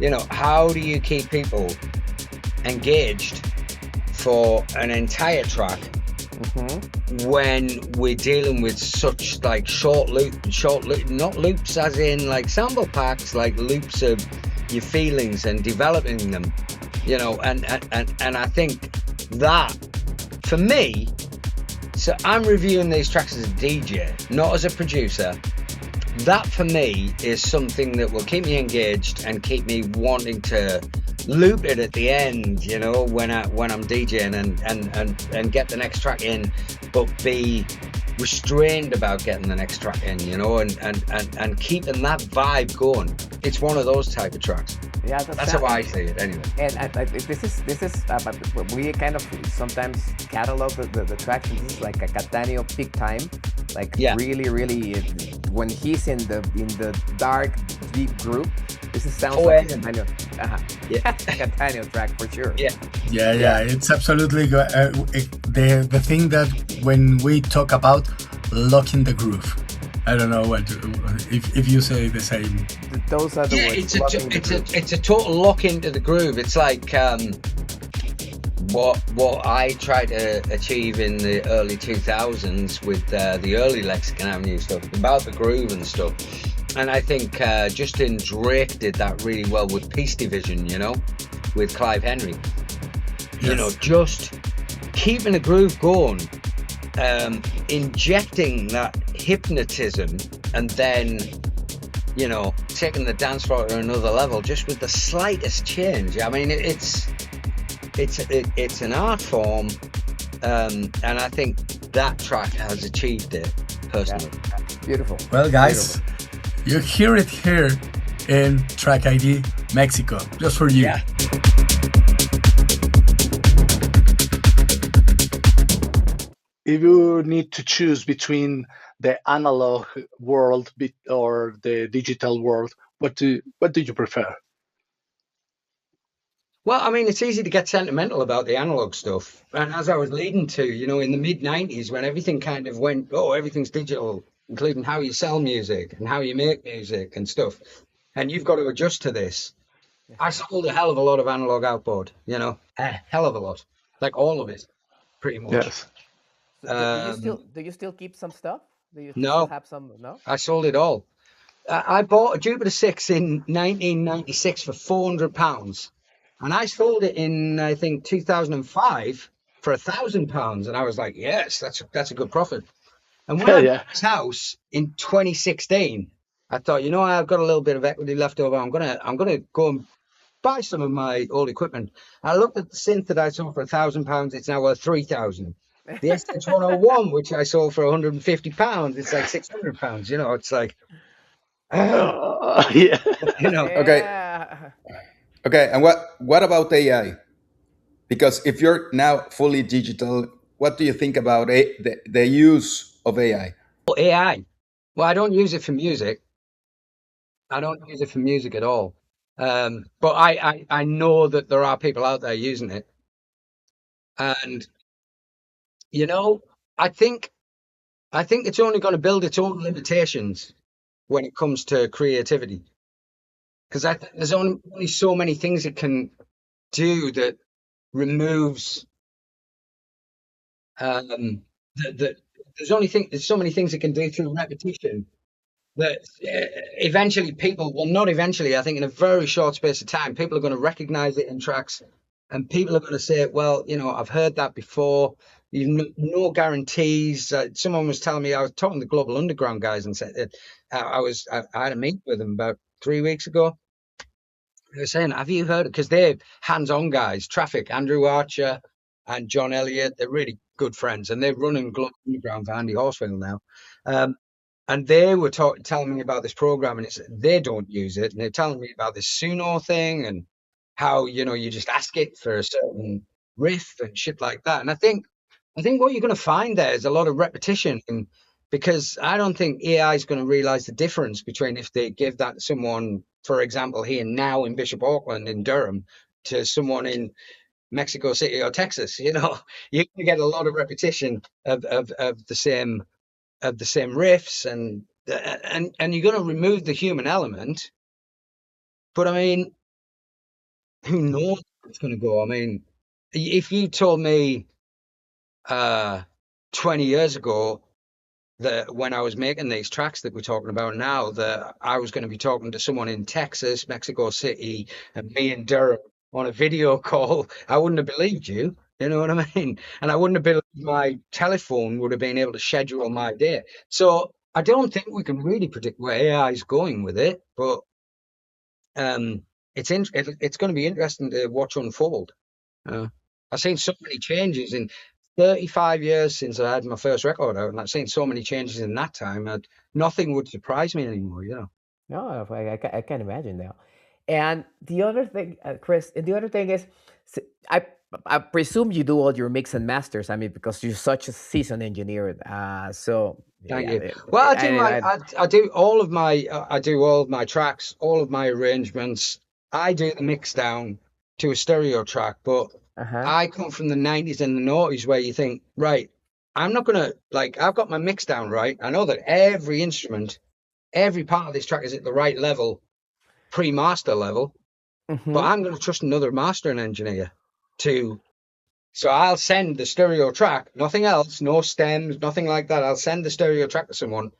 you know, how do you keep people engaged for an entire track when we're dealing with such like short loop, not loops as in like sample packs, like loops of your feelings and developing them, you know, and I think that for me, so I'm reviewing these tracks as a DJ, not as a producer. That for me is something that will keep me engaged and keep me wanting to loop it at the end, you know, when I'm DJing and get the next track in, but be restrained about getting the next track in, you know, and keeping that vibe going. It's one of those type of tracks. Yeah, that's how I see it anyway. And this is we kind of sometimes catalog the tracks, and this is like a Catania peak time, like really when he's in the dark deep group. This sounds like a Catania, Catania track for sure. Yeah. It's absolutely the thing that when we talk about locking the groove. I don't know if you say the same. Those are the words. It's a total lock into the groove. It's like what I tried to achieve in the early 2000s with the early Lexicon Avenue stuff, about the groove and stuff. And I think Justin Drake did that really well with Peace Division, you know, with Clive Henry. Yes. You know, just keeping the groove going, injecting that hypnotism, and then, you know, taking the dance floor to another level just with the slightest change. I mean, it's an art form, and I think that track has achieved it personally. Yeah. Beautiful. Well, guys, you hear it here in Track ID Mexico, just for you. Yeah. If you need to choose between the analog world or the digital world, what do you prefer? Well, I mean, it's easy to get sentimental about the analog stuff. And as I was leading to, you know, in the mid-90s, when everything kind of went, everything's digital, including how you sell music and how you make music and stuff, and you've got to adjust to this. I sold a hell of a lot of analog outboard, you know, a hell of a lot, like all of it, pretty much. Yes. Do you still keep some stuff? Do you still have some? No, I sold it all. I bought a Jupiter 6 in 1996 for £400, and I sold it in, I think, 2005 for £1,000, and I was like, yes, that's a good profit. And when I bought this house in 2016, I thought, I've got a little bit of equity left over. I'm gonna go and buy some of my old equipment. I looked at the synth that I sold for £1,000. It's now worth 3,000. The SH101, which I sold for £150, it's like £600. It's like, Yeah. Okay. Okay. And what about AI? Because if you're now fully digital, what do you think about the use of AI? AI. Well, I don't use it for music. I don't use it for music at all. But I know that there are people out there using it. And, I think it's only going to build its own limitations when it comes to creativity. Because there's only so many things it can do that removes there's so many things it can do through repetition that eventually not eventually, I think in a very short space of time, people are going to recognize it in tracks, and people are going to say, well, I've heard that before. You've no guarantees. Someone was telling me, I was talking to Global Underground guys and said I had a meet with them about 3 weeks ago. They were saying, have you heard? Because they're hands-on guys, Traffic, Andrew Archer and John Elliott. They're really good friends, and they're running Global Underground for Andy Horsfield now. And they were telling me about this program, and they don't use it. And they're telling me about this Suno thing and how, you just ask it for a certain riff and shit like that. And I think what you're going to find there is a lot of repetition, because I don't think AI is going to realize the difference between if they give that to someone, for example, here now in Bishop Auckland in Durham, to someone in Mexico City or Texas. You're going to get a lot of repetition of the same riffs, and you're going to remove the human element. But I mean, who knows where it's going to go? I mean, if you told me 20 years ago that when I was making these tracks that we're talking about now, that I was going to be talking to someone in Texas, Mexico City, and me in Durham on a video call, I wouldn't have believed you. You know what I mean? And I wouldn't have believed my telephone would have been able to schedule my day. So I don't think we can really predict where AI is going with it, but it's going to be interesting to watch unfold. I've seen so many changes in 35 years since I had my first record out, and I've seen so many changes in that time that nothing would surprise me anymore, No, I can imagine now. And the other thing, Chris, the other thing is, I presume you do all your mix and masters. I mean, because you're such a seasoned engineer. So thank you. Well, I do all of my tracks, all of my arrangements. I do the mix down to a stereo track, but I come from the 90s and the noughties where you think, right, I'm not gonna I've got my mix down right. I know that every instrument, every part of this track is at the right level, pre-master level, but I'm going to trust another mastering engineer so I'll send the stereo track, nothing else, no stems, nothing like that. I'll send the stereo track to someone,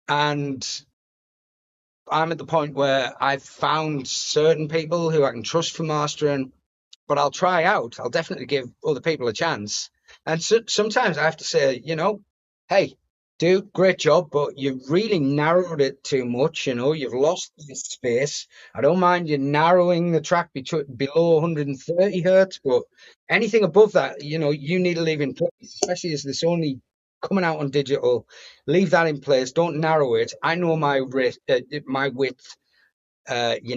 and I'm at the point where I've found certain people who I can trust for mastering, but I'll try out. I'll definitely give other people a chance. And sometimes I have to say, hey, dude, great job, but you've really narrowed it too much. You've lost this space. I don't mind you narrowing the track below 130 hertz, but anything above that, you need to leave in place, especially as this only coming out on digital. Leave that in place. Don't narrow it. I know my width. You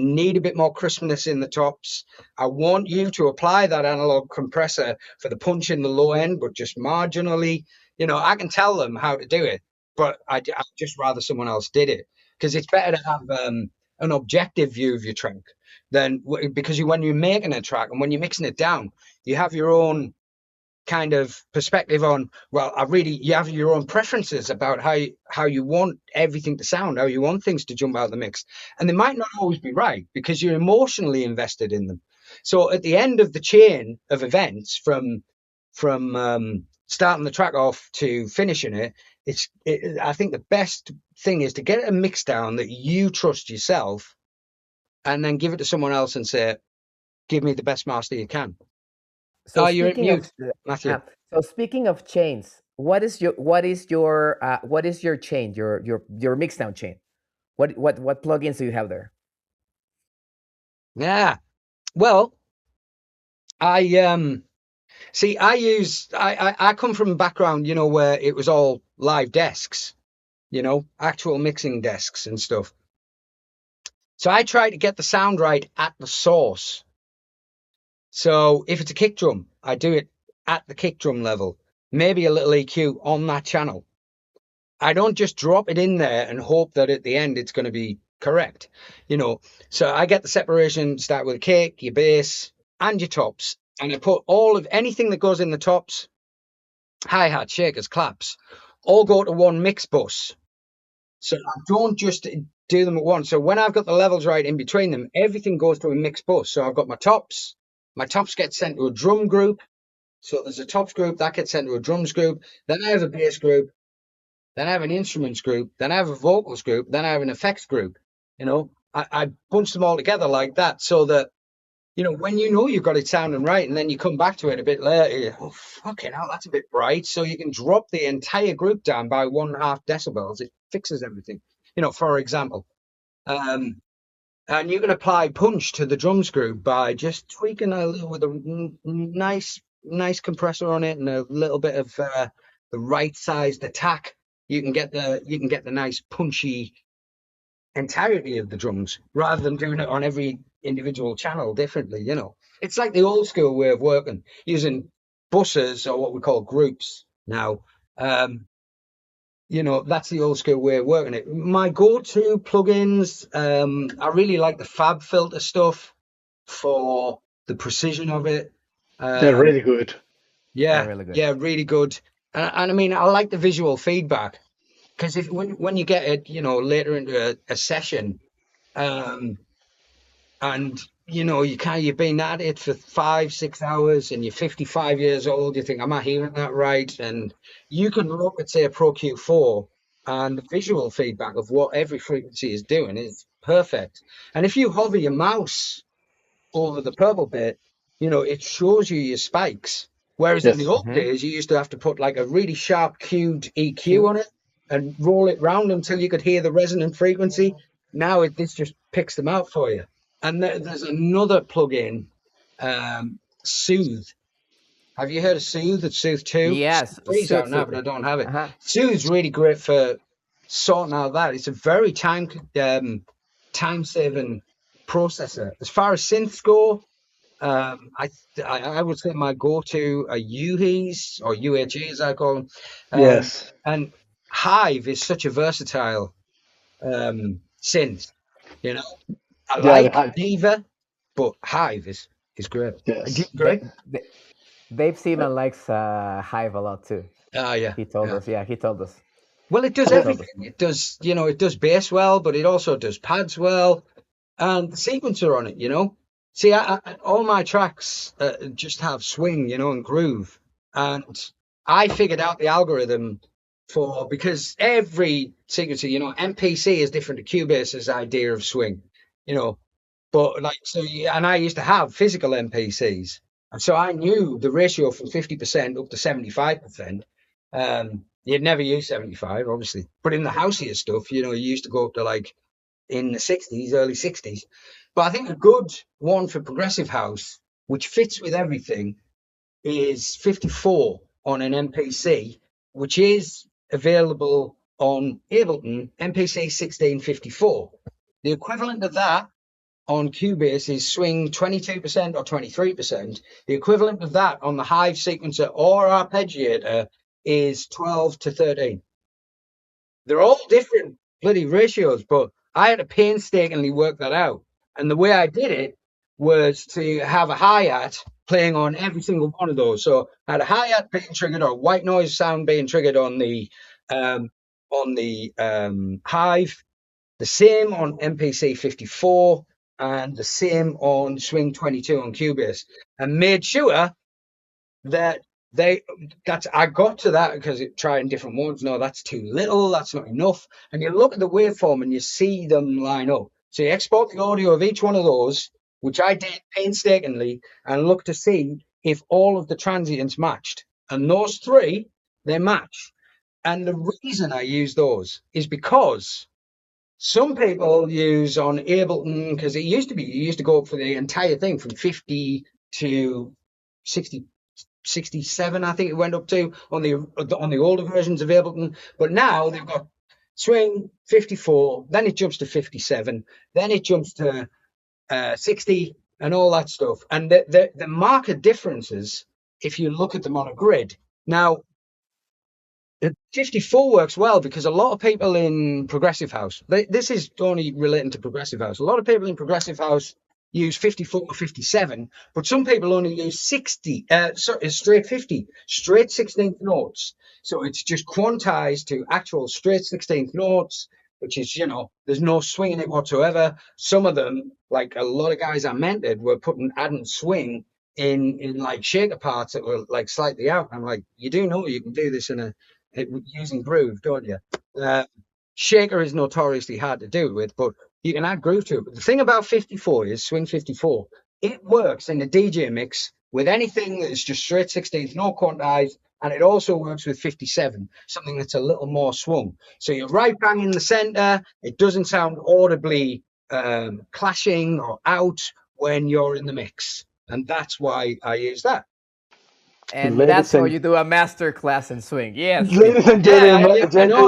need a bit more crispness in the tops. I want you to apply that analog compressor for the punch in the low end, but just marginally. I can tell them how to do it, but I'd just rather someone else did it, because it's better to have an objective view of your track because when you're making a track and when you're mixing it down, you have your own kind of perspective on, you have your own preferences about how you want everything to sound, how you want things to jump out of the mix, and they might not always be right because you're emotionally invested in them. So at the end of the chain of events, from starting the track off to finishing it, I think the best thing is to get a mix down that you trust yourself, and then give it to someone else and say, give me the best master you can. So you're mute, Matthew. So speaking of chains, what is your chain, your mix down chain? What plugins do you have there? Yeah. Well, I see. I come from a background, where it was all live desks, actual mixing desks and stuff. So I try to get the sound right at the source. So if it's a kick drum, I do it at the kick drum level, maybe a little EQ on that channel. I don't just drop it in there and hope that at the end it's going to be correct, So I get the separation, start with a kick, your bass, and your tops. And I put anything that goes in the tops, hi-hat, shakers, claps, all go to one mix bus. So I don't just do them at once. So when I've got the levels right in between them, everything goes to a mix bus. So I've got my tops get sent to a drum group. So there's a tops group that gets sent to a drums group. Then I have a bass group. Then I have an instruments group. Then I have a vocals group. Then I have an effects group. I bunch them all together like that so that, when you've got it sounding right, and then you come back to it a bit later, fucking hell, that's a bit bright. So you can drop the entire group down by 1.5 decibels. It fixes everything, for example. And you can apply punch to the drums group by just tweaking a little with a nice compressor on it and a little bit of the right sized attack. You can get the nice punchy entirety of the drums rather than doing it on every individual channel differently. It's like the old school way of working, using buses or what we call groups now. That's the old school way of working it. My go-to plugins, I really like the Fab Filter stuff for the precision of it. They're really good. Yeah, really good. Yeah, really good. And I mean, I like the visual feedback because when you get it, later into a session, and you've been at it for 5-6 hours and you're 55 years old, you think, am I hearing that right? And you can look at, say, a Pro Q4, and the visual feedback of what every frequency is doing is perfect. And if you hover your mouse over the purple bit, it shows you your spikes. Whereas in the old days, you used to have to put like a really sharp cued EQ on it and roll it round until you could hear the resonant frequency. Now this just picks them out for you. And there's another plugin, Soothe. Have you heard of Soothe? It's Soothe 2. Yes. It's out now, but I don't have it. Soothe is really great for sorting out that. It's a very time-saving processor. As far as synths go, I would say my go-to are UHEs or UHE as I call them. Yes. And Hive is such a versatile synth, I like Diva, but Hive is great. Yes. Great. Dave Seaman likes Hive a lot too. Oh yeah. He told us. Well, it does everything. It does, it does bass well, but it also does pads well, and the sequencer on it, See, all my tracks just have swing, and groove, and I figured out the algorithm because every sequencer, MPC is different to Cubase's idea of swing, but and I used to have physical MPCs, and so I knew the ratio from 50% up to 75%. You'd never use 75, obviously, but in the houseier stuff, you used to go up to in the 60s, early 60s. But I think a good one for progressive house, which fits with everything, is 54 on an MPC, which is available on Ableton, MPC 1654. The equivalent of that on Cubase is swing 22% or 23%. The equivalent of that on the Hive sequencer or arpeggiator is 12 to 13. They're all different bloody ratios, but I had to painstakingly work that out. And the way I did it was to have a hi-hat playing on every single one of those. So I had a hi-hat being triggered or white noise sound being triggered on the Hive, the same on MPC 54, and the same on Swing 22 on Cubase, and made sure that I got to that because it trying different ones. No, that's too little. That's not enough. And you look at the waveform and you see them line up. So you export the audio of each one of those, which I did painstakingly, and look to see if all of the transients matched. And those three, they match. And the reason I use those is because Some people use on Ableton, because it used to be, you used to go up for the entire thing from 50 to 60, 67, I think it went up to on the older versions of Ableton. But now they've got swing 54, then it jumps to 57, then it jumps to 60 and all that stuff. And the market differences, if you look at them on a grid. Now, 54 works well because a lot of people in progressive house, this is only relating to progressive house. A lot of people in progressive house use 54 or 57, but some people only use 60, straight 50, straight 16th notes. So it's just quantized to actual straight 16th notes, which is, there's no swing in it whatsoever. Some of them, like a lot of guys I mentored, were adding swing in like shaker parts that were like slightly out. I'm like, you do know you can do this using groove, don't you? Shaker is notoriously hard to do with, but you can add groove to it. But the thing about 54 is swing 54. It works in a DJ mix with anything that is just straight 16th, no quantized, and it also works with 57, something that's a little more swung. So you're right bang in the center. It doesn't sound audibly clashing or out when you're in the mix. And that's why I use that. And that's how you do a master class in swing. Yes. Ladies and gentlemen,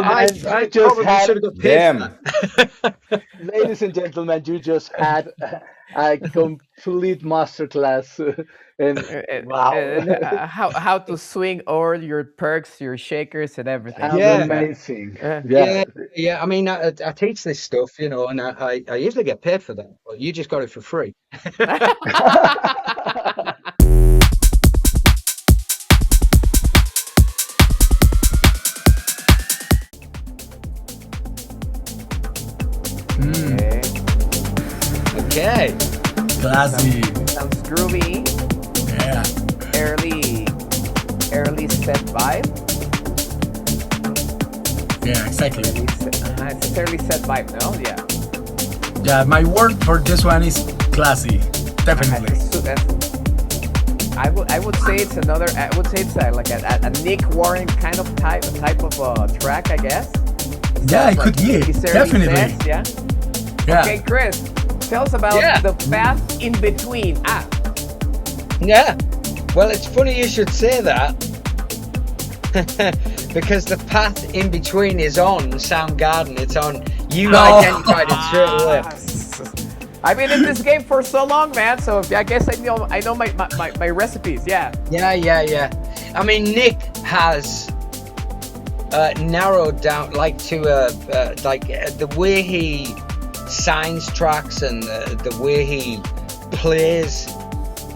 I probably should have got paid for that. Ladies and gentlemen, you just had a complete masterclass. Wow. How to swing all your perks, your shakers, and everything. Amazing. Yeah. I mean, I teach this stuff, and I usually get paid for that. But you just got it for free. Okay. Classy. Sounds groovy. Yeah. Early set vibe. Yeah, exactly. It's an early set vibe, no? Yeah. Yeah, my word for this one is classy. Definitely. I would say it's another. I would say it's like a Nick Warren kind of type of track, I guess. Yeah, it could be. Definitely. Sets, yeah. Okay, Chris, tell us about the path in between. Yeah. Well, it's funny you should say that because the path in between is on Soundgarden. It's on. You identified it straight away. I've been in this game for so long, man. So I guess I know my recipes. Yeah. Yeah. I mean, Nick has narrowed down to the way he signs tracks and the way he plays.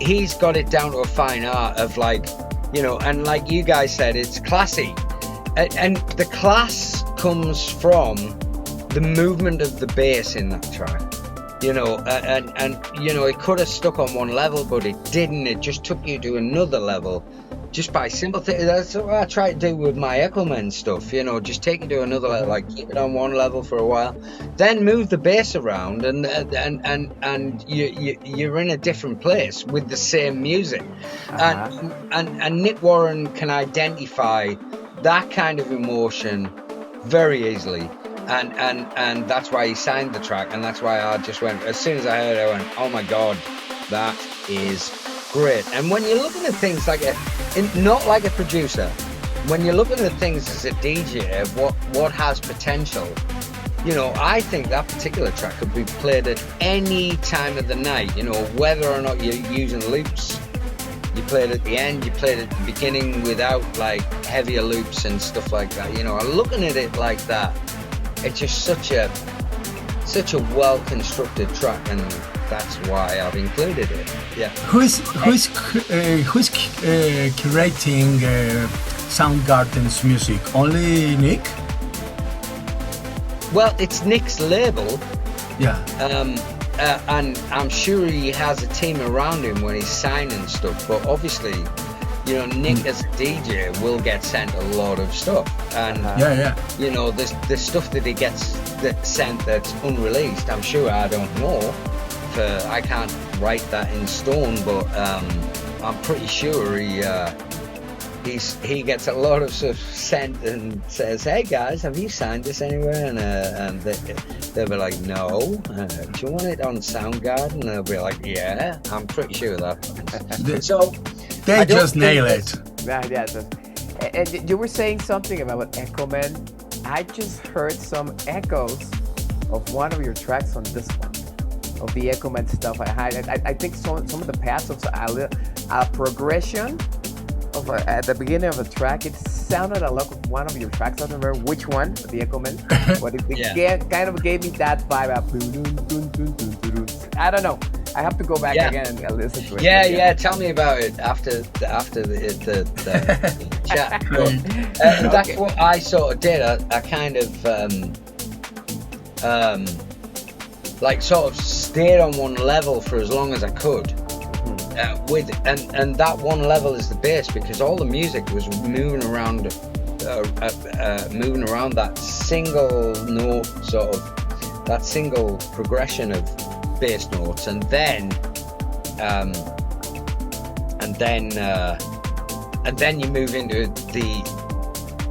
He's got it down to a fine art of and like you guys said, it's classy, and the class comes from the movement of the bass in that track. It could have stuck on one level, but it didn't. It just took you to another level just by simple things. That's what I try to do with my Echoman stuff, just take you to another level, like keep it on one level for a while, then move the bass around and you're in a different place with the same music. And Nick Warren can identify that kind of emotion very easily. And that's why he signed the track, and that's why I just went, as soon as I heard it, I went, oh my God, that is great. And when you're looking at things not like a producer, when you're looking at things as a DJ, what has potential, I think that particular track could be played at any time of the night, whether or not you're using loops. You play it at the end, you play it at the beginning without heavier loops and stuff like that. Looking at it like that, it's just such a well constructed track, and that's why I've included it. Yeah. Who's curating Soundgarden's music? Only Nick? Well, it's Nick's label. Yeah. And I'm sure he has a team around him when he's signing stuff. But obviously, Nick as a DJ will get sent a lot of stuff, and there's stuff that he gets sent that's unreleased. I'm sure I don't know. I can't write that in stone, but I'm pretty sure he he gets a lot of stuff sent and says, "Hey guys, have you signed this anywhere?" And they'll be like, "No." Do you want it on Soundgarden? And they'll be like, "Yeah, I'm pretty sure that." So they just nail it. Yeah. And you were saying something about Echo Man. I just heard some echoes of one of your tracks on this one, of the Echo Man stuff. I think some of the paths of a progression of at the beginning of the track. It sounded a lot of one of your tracks. I don't remember which one, the Echo Man, but it kind of gave me that vibe. I don't know. I have to go back again and listen to it. Yeah. Tell me about it after the chat. That's what I sort of did. I kind of like sort of stayed on one level for as long as I could. And that one level is the bass, because all the music was moving around that single note, sort of that single progression of bass notes, and then you move into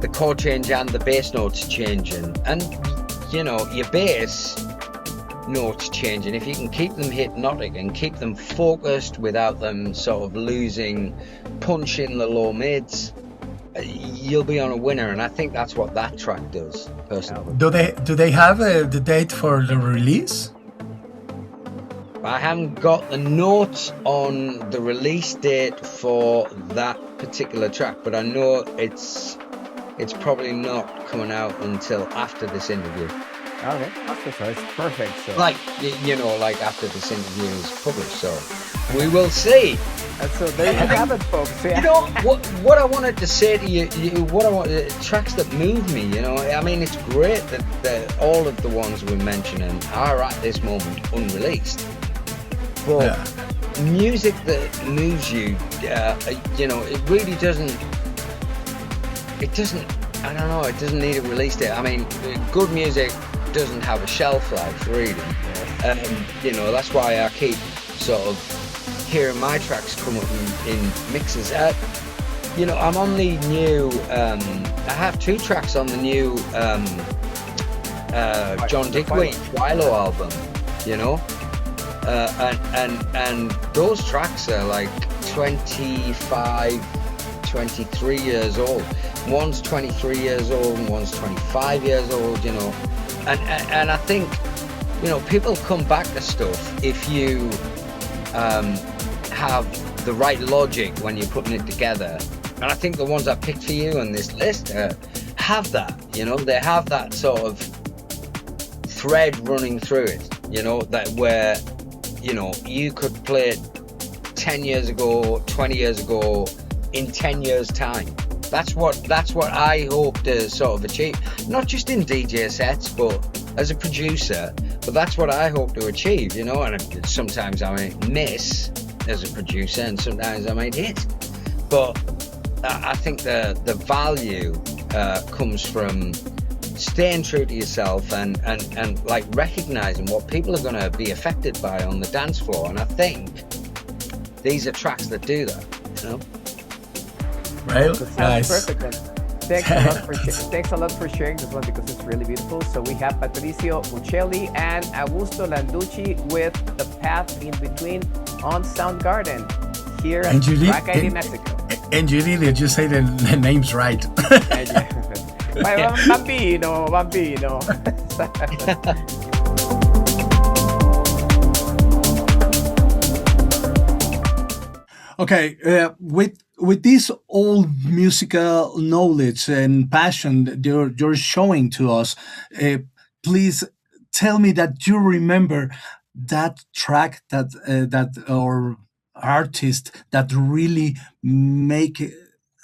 the chord change and the bass notes changing, and you know your bass notes changing. If you can keep them hypnotic and keep them focused without them sort of losing punch in the low mids, you'll be on a winner. And I think that's what that track does personally. Do they have the date for the release? I haven't got the notes on the release date for that particular track, but I know it's probably not coming out until after this interview. Okay, so it's perfect. So like after this interview is published, so we will see. And so there you have it, folks. Yeah. You know what I wanted to say to you, tracks that move me. You know, I mean, it's great that all of the ones we're mentioning are at this moment unreleased. But music that moves you, it really doesn't. It doesn't. I don't know. It doesn't need a release date. I mean, good music doesn't have a shelf life, really. That's why I keep sort of hearing my tracks come up in mixes. I'm on the new. I have 2 tracks on the new John Digweed Philo album. You know. And those tracks are like 25, 23 years old. One's 23 years old and one's 25 years old, you know. And I think, people come back to stuff if you have the right logic when you're putting it together. And I think the ones I picked for you on this list have that, they have that sort of thread running through it, that where you could play it 10 years ago, 20 years ago, in 10 years' time. That's what I hope to sort of achieve. Not just in DJ sets, but as a producer. But that's what I hope to achieve, And sometimes I might miss as a producer, and sometimes I might hit. But I think the value comes from staying true to yourself and like recognizing what people are going to be affected by on the dance floor. And I think these are tracks that do that, Well, nice. Perfect. Then. Thanks a lot for sharing this one, because it's really beautiful. So we have Patricio Muccelli and Augusto Landucci with The Path in Between on Soundgarden here at Track ID Mexico. And you did say the names right. Bambino. Okay, with this old musical knowledge and passion that you're showing to us, please tell me that you remember that track that or artist that really make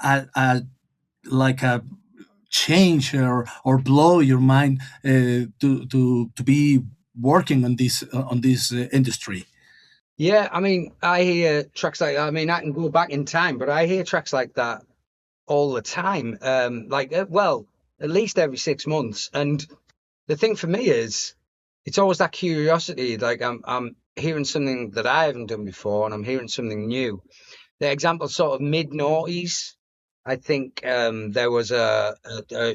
a change or blow your mind to be working on this industry. Yeah, I mean, I hear tracks like that. I mean, I can go back in time, but I hear tracks like that all the time. At least every 6 months. And the thing for me is, it's always that curiosity. Like I'm hearing something that I haven't done before, and I'm hearing something new. The example, sort of mid-noughties, I think there was a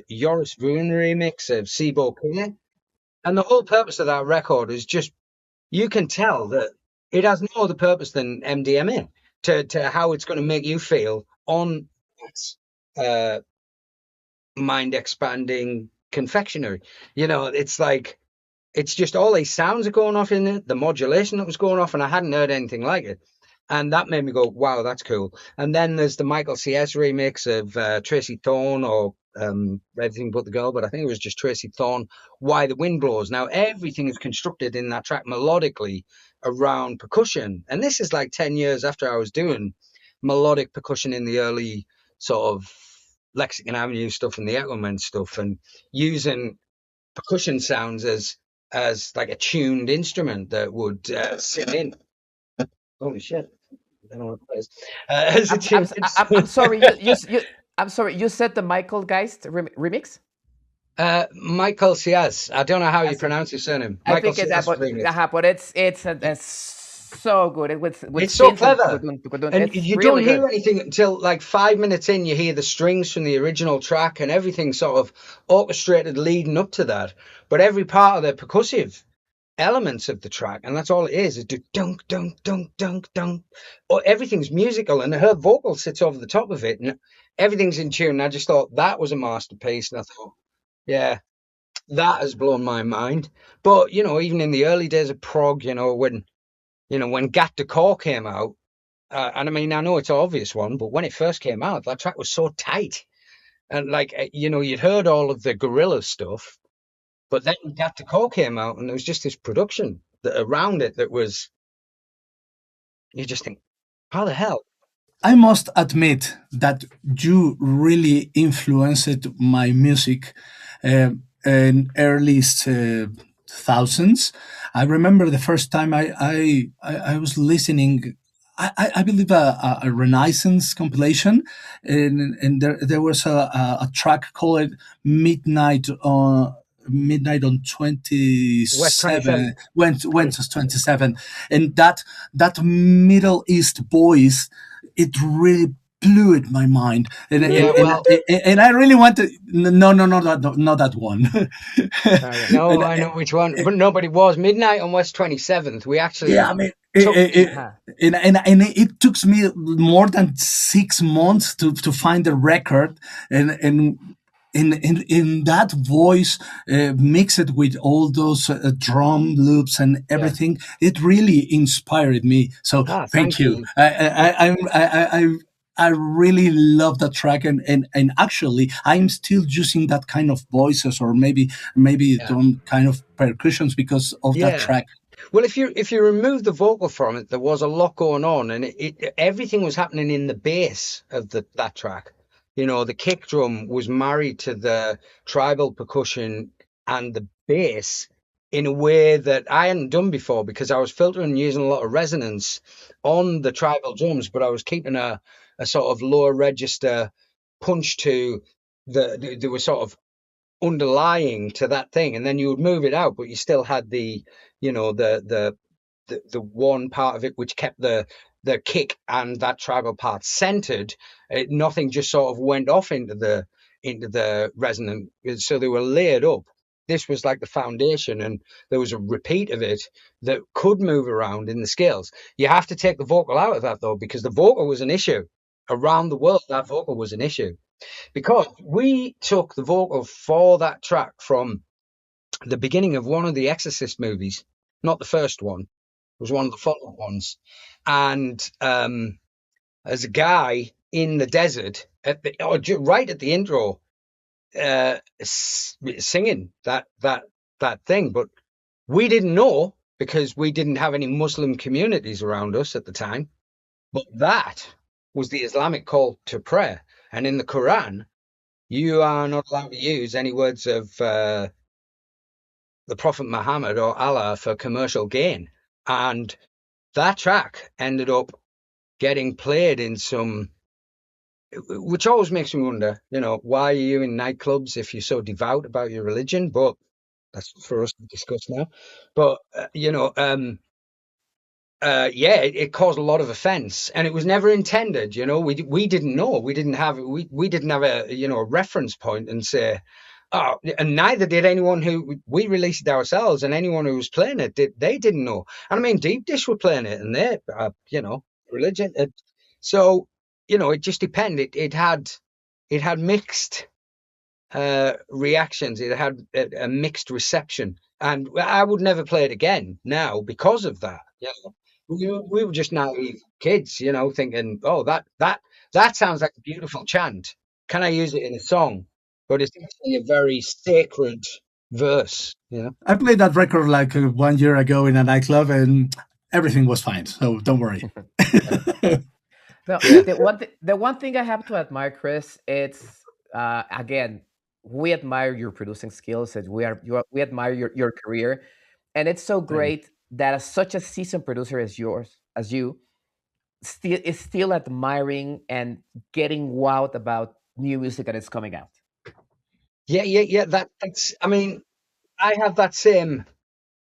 Joris Vuon remix of Sibo K. And the whole purpose of that record is just, you can tell that it has no other purpose than MDMA to how it's going to make you feel on mind expanding confectionery. It's like, it's just all these sounds are going off in it, the modulation that was going off, and I hadn't heard anything like it. And that made me go, wow, that's cool. And then there's the Michael C.S. remix of Tracy Thorn, or Everything But the Girl, but I think it was just Tracy Thorn, Why the Wind Blows. Now, everything is constructed in that track melodically around percussion. And this is like 10 years after I was doing melodic percussion in the early sort of Lexicon Avenue stuff and the Echoman stuff, and using percussion sounds as like a tuned instrument that would sit in. Holy shit. I don't know what it is. I'm sorry. I'm sorry. You said the Michael Geist remix. Michael Ciaz. I don't know how you pronounce his surname. I think it's but it's so good. It's so clever. And you don't hear anything until like 5 minutes in. You hear the strings from the original track and everything sort of orchestrated leading up to that. But every part of the percussive elements of the track, and that's all it is dunk dunk dunk dunk dunk, or everything's musical, and her vocal sits over the top of it, and everything's in tune. And I just thought that was a masterpiece, and I thought, yeah, that has blown my mind. But even in the early days of prog, when Gat de Corps came out, and I mean, I know it's an obvious one, but when it first came out, that track was so tight, and like you'd heard all of the Gorillaz stuff. But then Gat de Corps came out, and there was just this production around it that was, you just think, how the hell? I must admit that you really influenced my music in early thousands. I remember the first time I was listening. I believe a Renaissance compilation, and there was a track called Midnight on 27, went to 27, and that Middle East voice, it really blew in my mind, and I really wanted not that one. No, I know which one, but nobody was Midnight on West 27th. We actually, yeah, I mean. It took me more than 6 months to find the record, and in that voice mixed with all those drum loops and everything, it really inspired me. So thank you. I really love that track, and actually I'm still using that kind of voices, or maybe some kind of percussions because of that track. Well, if you remove the vocal from it, there was a lot going on, and everything was happening in the bass of that track. The kick drum was married to the tribal percussion and the bass in a way that I hadn't done before, because I was filtering and using a lot of resonance on the tribal drums, but I was keeping a sort of lower register punch to there was sort of underlying to that thing, and then you would move it out, but you still had the one part of it which kept the kick and that tribal part centered. Nothing just sort of went off into the resonant, so they were layered up. This was like the foundation, and there was a repeat of it that could move around in the scales. You have to take the vocal out of that, though, because the vocal was an issue around the world. That vocal was an issue, because we took the vocal for that track from the beginning of one of the Exorcist movies, not the first one. It was one of the follow-up ones. And as a guy in the desert, right at the intro, singing that thing. But we didn't know, because we didn't have any Muslim communities around us at the time. But that was the Islamic call to prayer. And in the Quran, you are not allowed to use any words of the Prophet Muhammad or Allah for commercial gain. And that track ended up getting played in some, which always makes me wonder, why are you in nightclubs if you're so devout about your religion? But that's for us to discuss now. But, it caused a lot of offense, and it was never intended. We didn't know. We didn't have a reference point and say, oh, and neither did anyone who we released it ourselves, and anyone who was playing it they didn't know. And I mean, Deep Dish were playing it, and they, religion. So it just depended. It had mixed reactions. It had a mixed reception, and I would never play it again now because of that. We were just naive kids, thinking, oh, that sounds like a beautiful chant. Can I use it in a song? But it's actually a very sacred verse. I played that record like 1 year ago in a nightclub, and everything was fine. So don't worry. No, the one thing I have to admire, Chris, it's again, we admire your producing skills, and we admire your career, and it's so great that as such a seasoned producer as you, still admiring and getting wowed about new music that is coming out. Yeah. That's. I mean, I have that same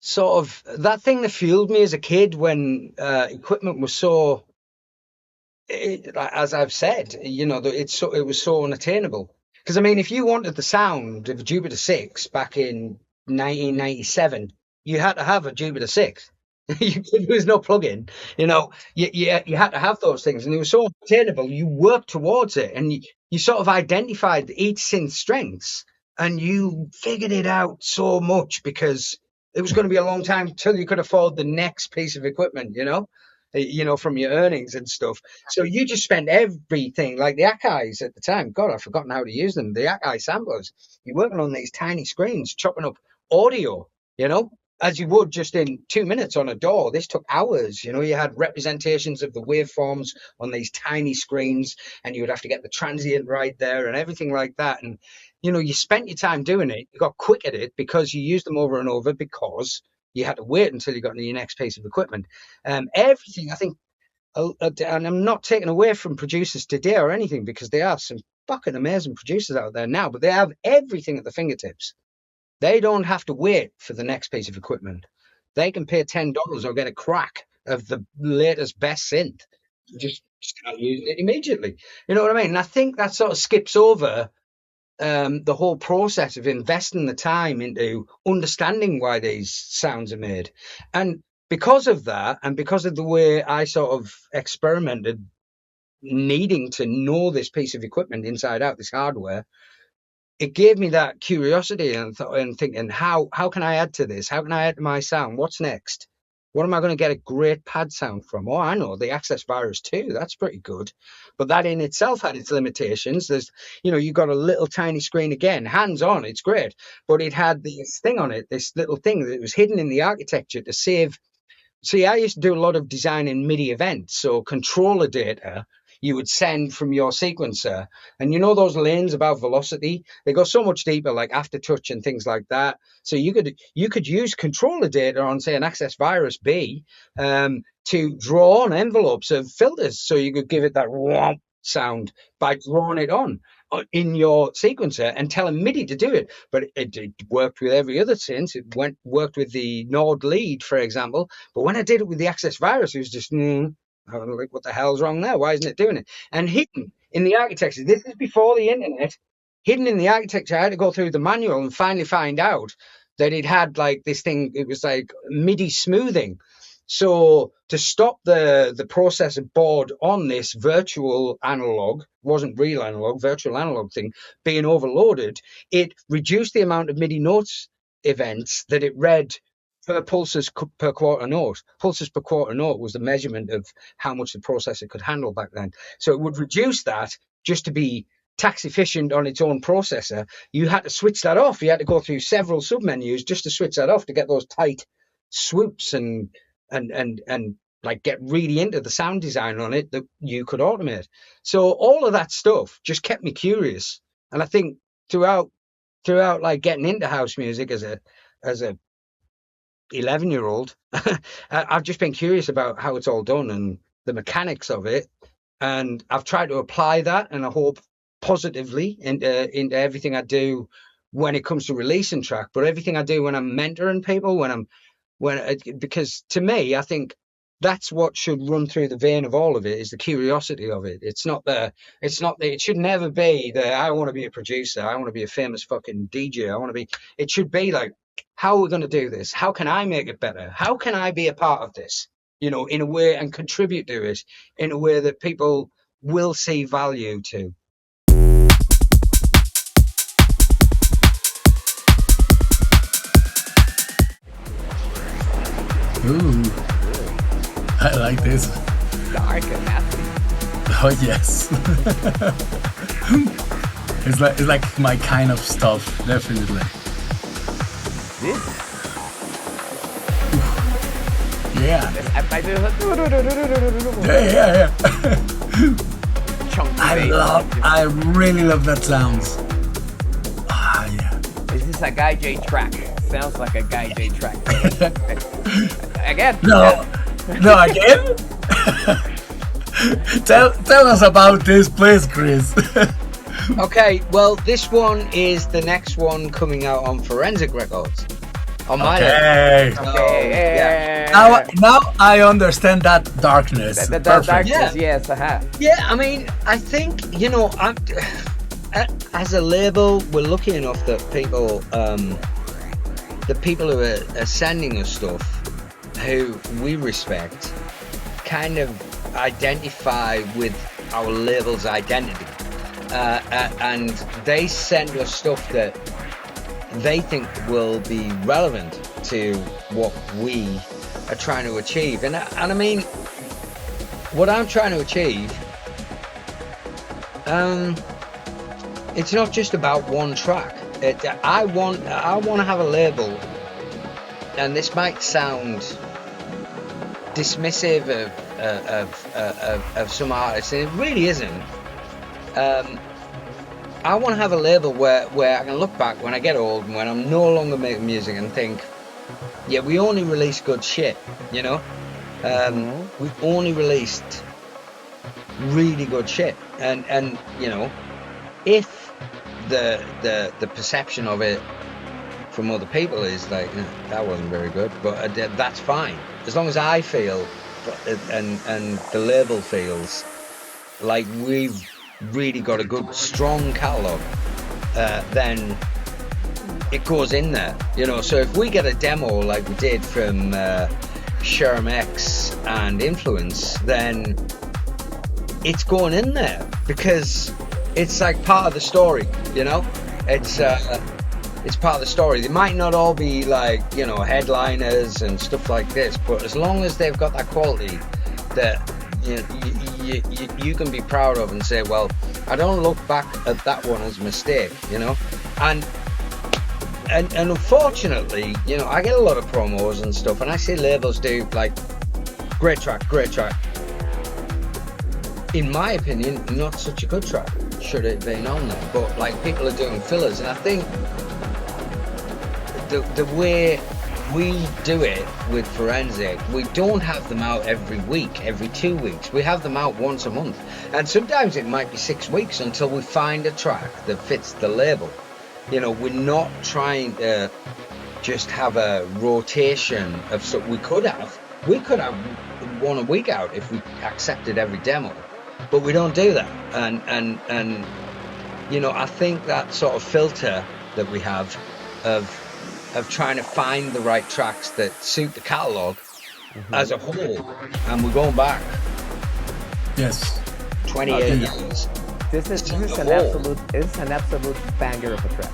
sort of that thing that fueled me as a kid when equipment was so. As I've said, it was so unattainable. Because I mean, if you wanted the sound of a Jupiter 6 back in 1997, you had to have a Jupiter 6. There was no plug-in. You had to have those things, and they were so attainable. You worked towards it, and you sort of identified each synth's strengths, and you figured it out so much because it was going to be a long time until you could afford the next piece of equipment. From your earnings and stuff. So you just spent everything, like the Akai's at the time. God, I've forgotten how to use them. The Akai samplers. You're working on these tiny screens, chopping up audio, as you would just in 2 minutes on a DAW. This took hours. You had representations of the waveforms on these tiny screens, and you would have to get the transient right there and everything like that. And, you spent your time doing it. You got quick at it because you used them over and over because you had to wait until you got into your next piece of equipment. Everything, I think, and I'm not taking away from producers today or anything, because there are some fucking amazing producers out there now, but they have everything at the fingertips. They don't have to wait for the next piece of equipment. They can pay $10 or get a crack of the latest best synth. Just start using it immediately. You know what I mean? And I think that sort of skips over the whole process of investing the time into understanding why these sounds are made. And because of that, and because of the way I sort of experimented needing to know this piece of equipment inside out, this hardware, it gave me that curiosity and thinking, how can I add to this? How can I add to my sound? What's next? What am I going to get a great pad sound from? Oh, I know, the Access Virus 2. That's pretty good. But that in itself had its limitations. There's, you got a little tiny screen again, hands on, it's great. But it had this thing on it, this little thing that was hidden in the architecture to save. See, I used to do a lot of design in MIDI events. So controller data you would send from your sequencer. And those lanes about velocity, they go so much deeper, like aftertouch and things like that. So you could use controller data on, say, an Access Virus B to draw on envelopes of filters. So you could give it that whomp sound by drawing it on in your sequencer and telling MIDI to do it. But it worked with every other synth. It worked with the Nord lead, for example. But when I did it with the Access Virus, it was just like, what the hell's wrong there? Why isn't it doing it? And hidden in the architecture, this is before the internet, hidden in the architecture, I had to go through the manual and finally find out that it had like this thing, it was like MIDI smoothing. So to stop the processor board on this virtual analog, wasn't real analog, virtual analog thing, being overloaded, it reduced the amount of MIDI notes events that it read per pulses per quarter note. Pulses per quarter note was the measurement of how much the processor could handle back then. So it would reduce that just to be tax efficient on its own processor. You had to switch that off. You had to go through several submenus just to switch that off to get those tight swoops and like get really into the sound design on it that you could automate. So all of that stuff just kept me curious. And I think throughout like getting into house music as a 11-year-old, I've just been curious about how it's all done and the mechanics of it, and I've tried to apply that, and I hope positively into everything I do when it comes to releasing track, but everything I do when I'm mentoring people, because to me, I think that's what should run through the vein of all of it, is the curiosity of it. It should never be that I want to be a producer, I want to be a famous fucking DJ, it should be like, how are we going to do this? How can I make it better? How can I be a part of this, in a way, and contribute to it in a way that people will see value to? Ooh, I like this. Dark and nasty. Oh yes. It's like my kind of stuff, definitely. This? Yeah. I do. Yeah. Chunky I really love that sounds. Ah, yeah. Is this a Guy J track? Sounds like a Guy J track. Again? No, again? Tell us about this, please, Chris. Okay, well, this one is the next one coming out on Forensic Records. On my Okay. yeah. Now I understand that darkness. The Perfect. darkness, Yeah. yes, Yeah, I mean, I think, as a label, we're lucky enough that people, the people who are sending us stuff, who we respect, kind of identify with our label's identity. And they send us stuff that they think will be relevant to what we are trying to achieve. And I mean, what I'm trying to achieve, it's not just about one track. I want to have a label, and this might sound dismissive of some artists, and it really isn't. I want to have a label where I can look back when I get old and when I'm no longer making music and think, yeah, we only released good shit, We've only released really good shit, and if the perception of it from other people is like, that wasn't very good, but that's fine, as long as I feel and the label feels like we've really got a good strong catalogue, then it goes in there, so if we get a demo like we did from Sherm X and Influence, then it's going in there because it's like part of the story, it's part of the story. They might not all be like, headliners and stuff like this, but as long as they've got that quality that you can be proud of and say, well, I don't look back at that one as a mistake, and unfortunately, I get a lot of promos and stuff, and I see labels do like, great track. In my opinion, not such a good track, should it have been on there, but like people are doing fillers, and I think the way we do it with Forensic, we don't have them out every week, every 2 weeks. We have them out once a month. And sometimes it might be 6 weeks until we find a track that fits the label. We're not trying to just have a rotation of stuff. We could have one a week out if we accepted every demo. But we don't do that. And I think that sort of filter that we have of trying to find the right tracks that suit the catalogue as a whole, and we're going back 28 years. This is an absolute banger of a track.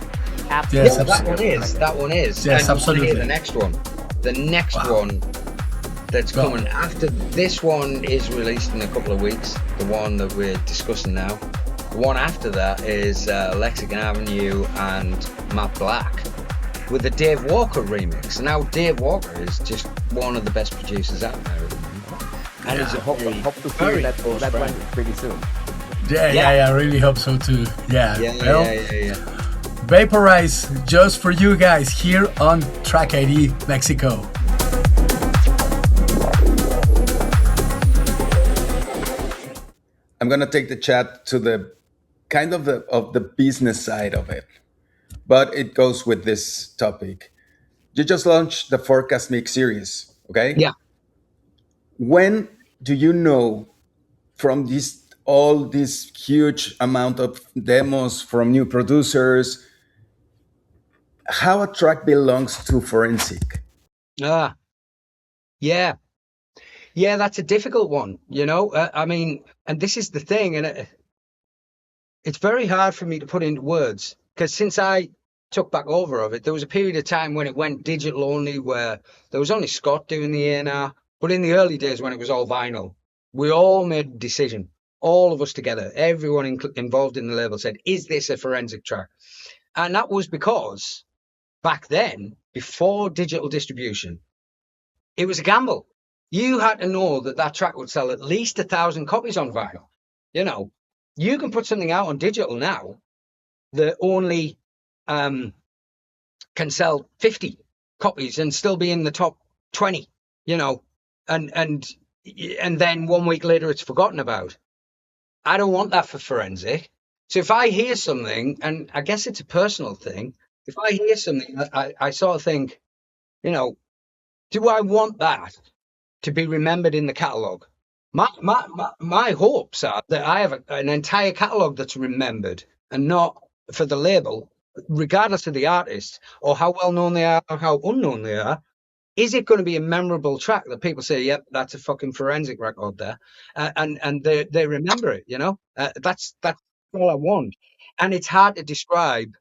Absolutely. Yes, absolutely. That one is. Yes, and absolutely. The next one that's coming after this one is released in a couple of weeks. The one that we're discussing now. The one after that is Lexicon Avenue and Matt Black, with the Dave Walker remix. Now Dave Walker is just one of the best producers out there at the moment. And I hope to see that one pretty soon. Yeah, I really hope so too. Yeah. Vaporize just for you guys here on Track ID Mexico. I'm gonna take the chat to the kind of the business side of it, but it goes with this topic. You just launched the Forecast Mix series, okay? Yeah. when do you know from all this huge amount of demos from new producers how a track belongs to forensic? Ah, yeah. Yeah, that's a difficult one, you know. I mean, and this is the thing, and it's very hard for me to put into words, because since I took back over of it, there was a period of time when it went digital only, where there was only Scott doing the A&R. But in the early days when it was all vinyl, we all made a decision, all of us together, everyone involved in the label said, is this a forensic track? And that was because back then, before digital distribution, it was a gamble. You had to know that that track would sell at least 1,000 copies on vinyl. You know, you can put something out on digital now that only can sell 50 copies and still be in the top 20, you know, and then 1 week later it's forgotten about. I don't want that for forensic. So if I hear something, and I guess it's a personal thing, if I hear something, I sort of think, you know, do I want that to be remembered in the catalogue? My hopes are that I have an entire catalogue that's remembered, and not for the label, regardless of the artist or how well known they are or how unknown they are. Is it going to be a memorable track that people say, yep, that's a fucking forensic record there, and they remember it, you know? That's all I want. And it's hard to describe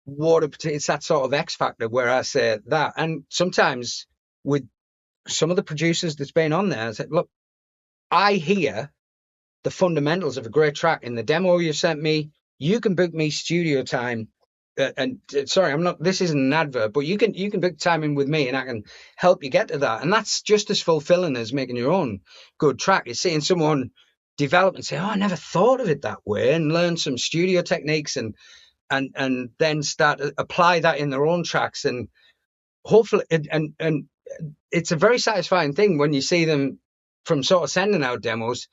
it's that sort of X factor where I say that. And sometimes with some of the producers that's been on there, I said, look, I hear the fundamentals of a great track in the demo you sent me. You can book me studio time. Sorry, this isn't an advert, but you can book time in with me and I can help you get to that. And that's just as fulfilling as making your own good track. It's seeing someone develop and say, oh, I never thought of it that way, and learn some studio techniques and then start to apply that in their own tracks. And hopefully, and it's a very satisfying thing when you see them from sort of sending out demos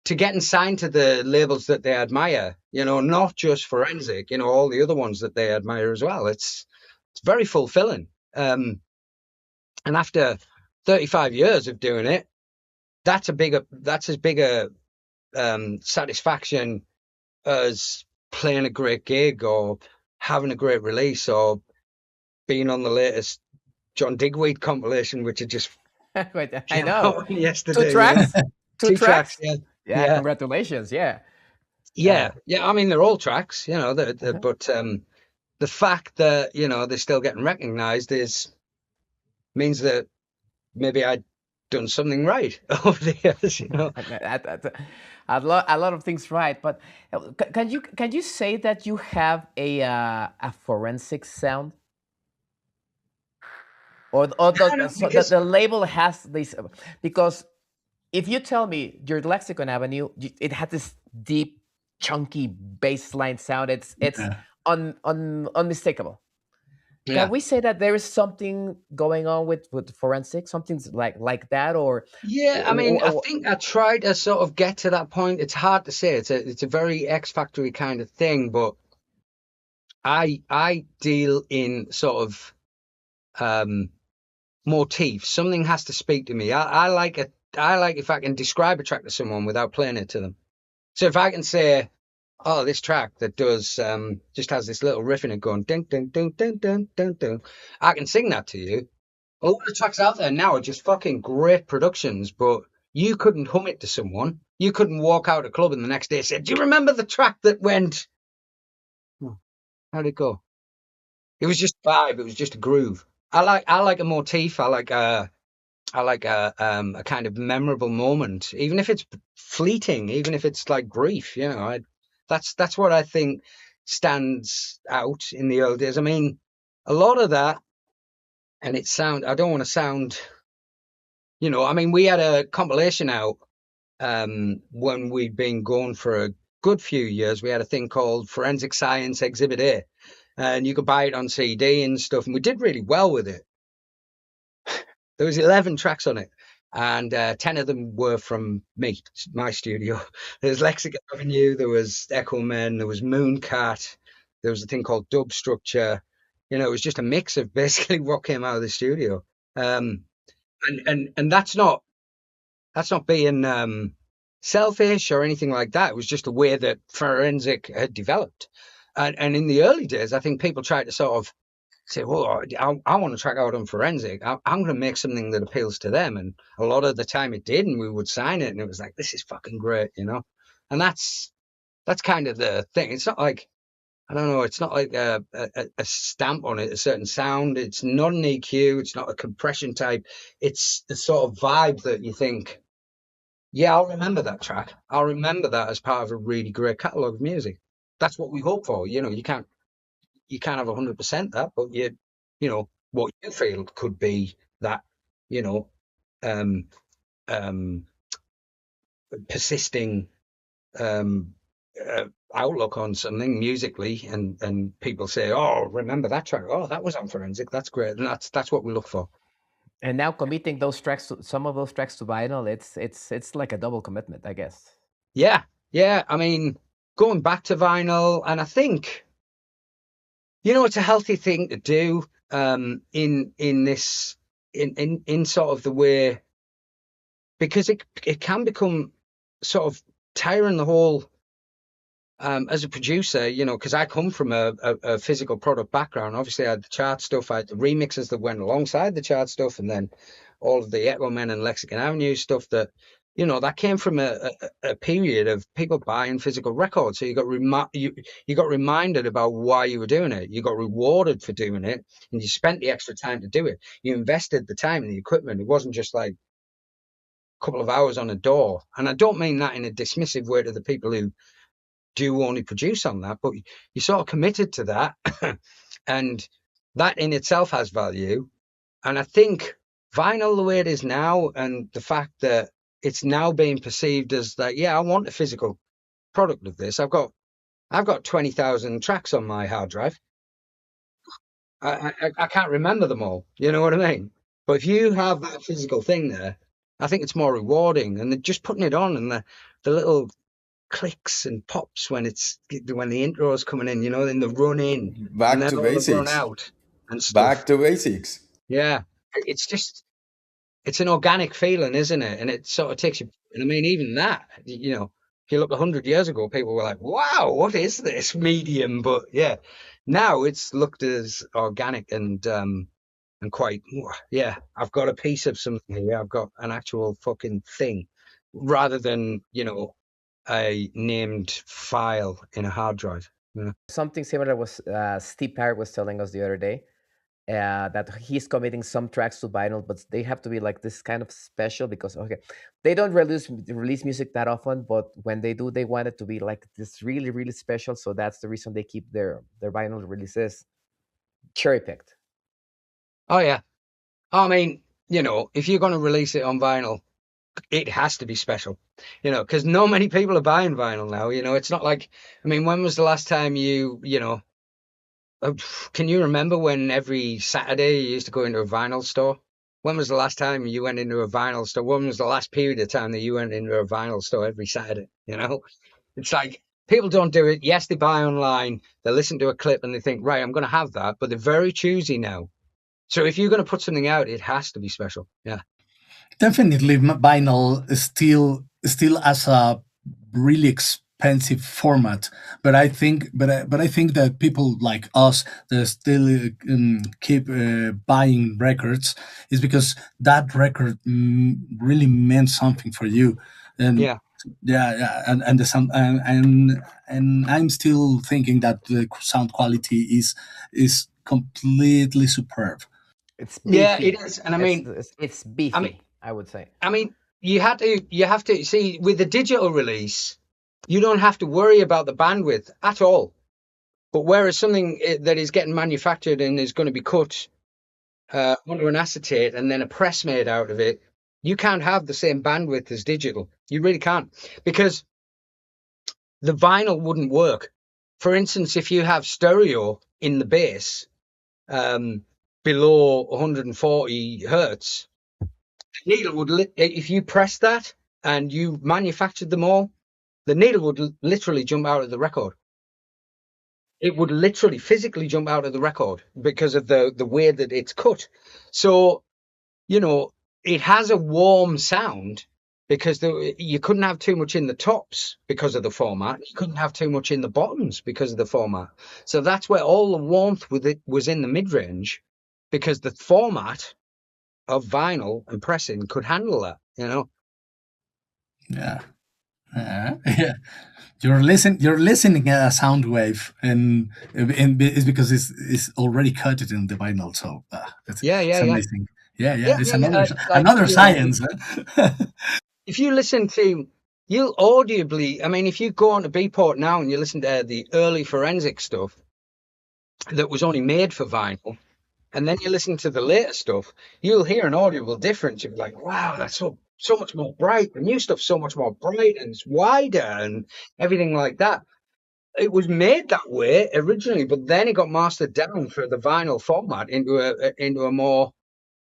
to getting signed to the labels that they admire, you know, not just forensic, you know, all the other ones that they admire as well. It's very fulfilling. And after 35 years of doing it, that's as big a satisfaction as playing a great gig or having a great release or being on the latest John Digweed compilation, which I just I know yesterday. 2 tracks, yeah. 2 tracks. Yeah. Congratulations. Yeah. I mean, they're all tracks, you know. But the fact that, you know, they're still getting recognized means that maybe I'd done something right over the years, you know. A lot of things right, but can you say that you have a forensic sound? Or the label has this, because if you tell me your Lexicon Avenue, it had this deep, chunky bass line sound. It's unmistakable. Yeah. Can we say that there is something going on with forensic, something like that, or? Yeah, I mean, I think I tried to sort of get to that point. It's hard to say. It's a very X Factory kind of thing, but I deal in sort of motifs. Something has to speak to me. I like if I can describe a track to someone without playing it to them. So if I can say, oh, this track that does just has this little riff in it going ding ding ding ding ding ding ding, I can sing that to you. A lot of tracks out there now are just fucking great productions, but you couldn't hum it to someone. You couldn't walk out a club and the next day and say, do you remember the track that went? How'd it go? It was just a vibe. It was just a groove. I like a motif. I like a kind of memorable moment, even if it's fleeting, even if it's like brief. You know, that's what I think stands out in the early days. I mean, a lot of that, and I don't want to sound, you know, I mean, we had a compilation out when we'd been going for a good few years. We had a thing called Forensic Science Exhibit A. And you could buy it on CD and stuff. And we did really well with it. There was 11 tracks on it. And 10 of them were from me, my studio. There's Lexicon Avenue. There was Echo Men. There was Mooncat. There was a thing called Dub Structure. You know, it was just a mix of basically what came out of the studio. And that's not That's not being selfish or anything like that. It was just a way that forensic had developed. And in the early days, I think people tried to sort of say, well, I want to track out on forensic. I'm going to make something that appeals to them. And a lot of the time it did, and we would sign it, and it was like, this is fucking great, you know? And that's kind of the thing. It's not like, I don't know, it's not like a stamp on it, a certain sound. It's not an EQ. It's not a compression type. It's the sort of vibe that you think, yeah, I'll remember that track. I'll remember that as part of a really great catalogue of music. That's what we hope for. You know, you can't have 100% that, but you know, what you feel could be that, you know, persisting outlook on something musically, and people say, oh, remember that track? Oh, that was on forensic. That's great. And that's what we look for. And now committing those tracks to some of those tracks to vinyl, it's like a double commitment, I guess. Yeah. I mean, going back to vinyl, and I think, you know, it's a healthy thing to do in this in sort of the way, because it can become sort of tiring the whole. As a producer, you know, because I come from a physical product background. Obviously, I had the chart stuff, I had the remixes that went alongside the chart stuff, and then all of the Echo Men and Lexicon Avenue stuff that, you know, that came from a period of people buying physical records. So you got reminded about why you were doing it. You got rewarded for doing it, and you spent the extra time to do it. You invested the time and the equipment. It wasn't just like a couple of hours on a door. And I don't mean that in a dismissive way to the people who do only produce on that, but you sort of committed to that, and that in itself has value. And I think vinyl, the way it is now, and the fact that it's now being perceived as that, yeah, I want a physical product of this. I've got 20,000 tracks on my hard drive. I can't remember them all. You know what I mean? But if you have that physical thing there, I think it's more rewarding. And just putting it on, and the little clicks and pops when the intro is coming in, you know, then the run in, back and then to basics, run out and stuff. Back to basics. Yeah, it's an organic feeling, isn't it? And it sort of takes you. And I mean, even that, you know, if you look 100 years ago, people were like, "Wow, what is this medium?" But yeah, now it's looked as organic and quite, yeah, I've got a piece of something here. I've got an actual fucking thing, rather than, you know, a named file in a hard drive. Yeah. Something similar was Steve Parrott was telling us the other day, that he's committing some tracks to vinyl, but they have to be like this kind of special, because they don't release music that often, but when they do, they want it to be like this really, really special. So that's the reason they keep their vinyl releases cherry picked. Oh yeah, I mean, you know, if you're going to release it on vinyl, it has to be special, you know, because not many people are buying vinyl now. You know, it's not like, I mean, when was the last time you know, can you remember when every Saturday you used to go into a vinyl store? When was the last time you went into a vinyl store? When was the last period of time that you went into a vinyl store every Saturday? You know, it's like people don't do it. Yes, they buy online, they listen to a clip and they think, right, I'm going to have that, but they're very choosy now. So if you're going to put something out, it has to be special. Yeah. Definitely, vinyl is still as a really expensive format, but I think that people like us that still keep buying records is because that record really meant something for you, and yeah, and the sound, and I'm still thinking that the sound quality is completely superb. It's beefy. Yeah, it is, and I mean, it's beefy. I mean, I would say. I mean, you have to see, with the digital release, you don't have to worry about the bandwidth at all. But whereas something that is getting manufactured and is going to be cut onto an acetate and then a press made out of it, you can't have the same bandwidth as digital. You really can't, because the vinyl wouldn't work. For instance, if you have stereo in the bass below 140 hertz, the needle would, if you press that and you manufactured them all, the needle would literally jump out of the record. It would literally physically jump out of the record because of the way that it's cut. So, you know, it has a warm sound because you couldn't have too much in the tops because of the format. You couldn't have too much in the bottoms because of the format. So that's where all the warmth with it was in the mid-range, because the format of vinyl and pressing could handle that, you know. Yeah. Yeah. You're listening at a sound wave, and it's because it's already cut it in the vinyl. So it's amazing. Yeah. It's another science. Huh? If you listen to, you'll audibly, I mean, if you go on to Beatport now and you listen to the early forensic stuff that was only made for vinyl, and then you listen to the later stuff, you'll hear an audible difference. You'll be like, wow, that's so much more bright. The new stuff's so much more bright and it's wider and everything like that. It was made that way originally, but then it got mastered down for the vinyl format into a more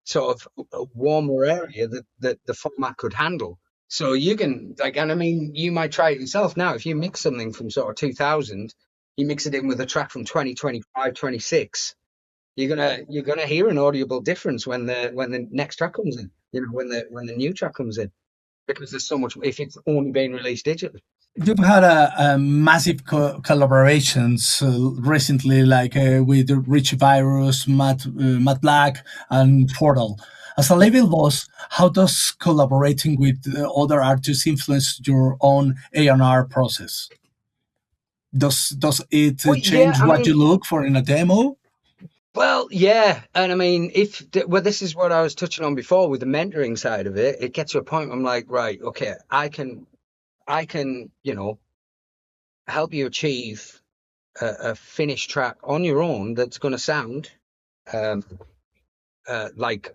sort of a warmer area that the format could handle. So you can, like, and I mean, you might try it yourself now. If you mix something from sort of 2000, you mix it in with a track from 2025, 26, you're gonna hear an audible difference when the next track comes in. You know, when the new track comes in, because there's so much. If it's only being released digitally. You've had a massive collaborations recently, like with Richie Virus, Matt Black, and Portal. As a label boss, how does collaborating with other artists influence your own A&R process? Does it change what you look for in a demo? Well, yeah, and I mean, this is what I was touching on before with the mentoring side of it. It gets to a point where I'm like, right, okay, I can, you know, help you achieve a finished track on your own that's going to sound like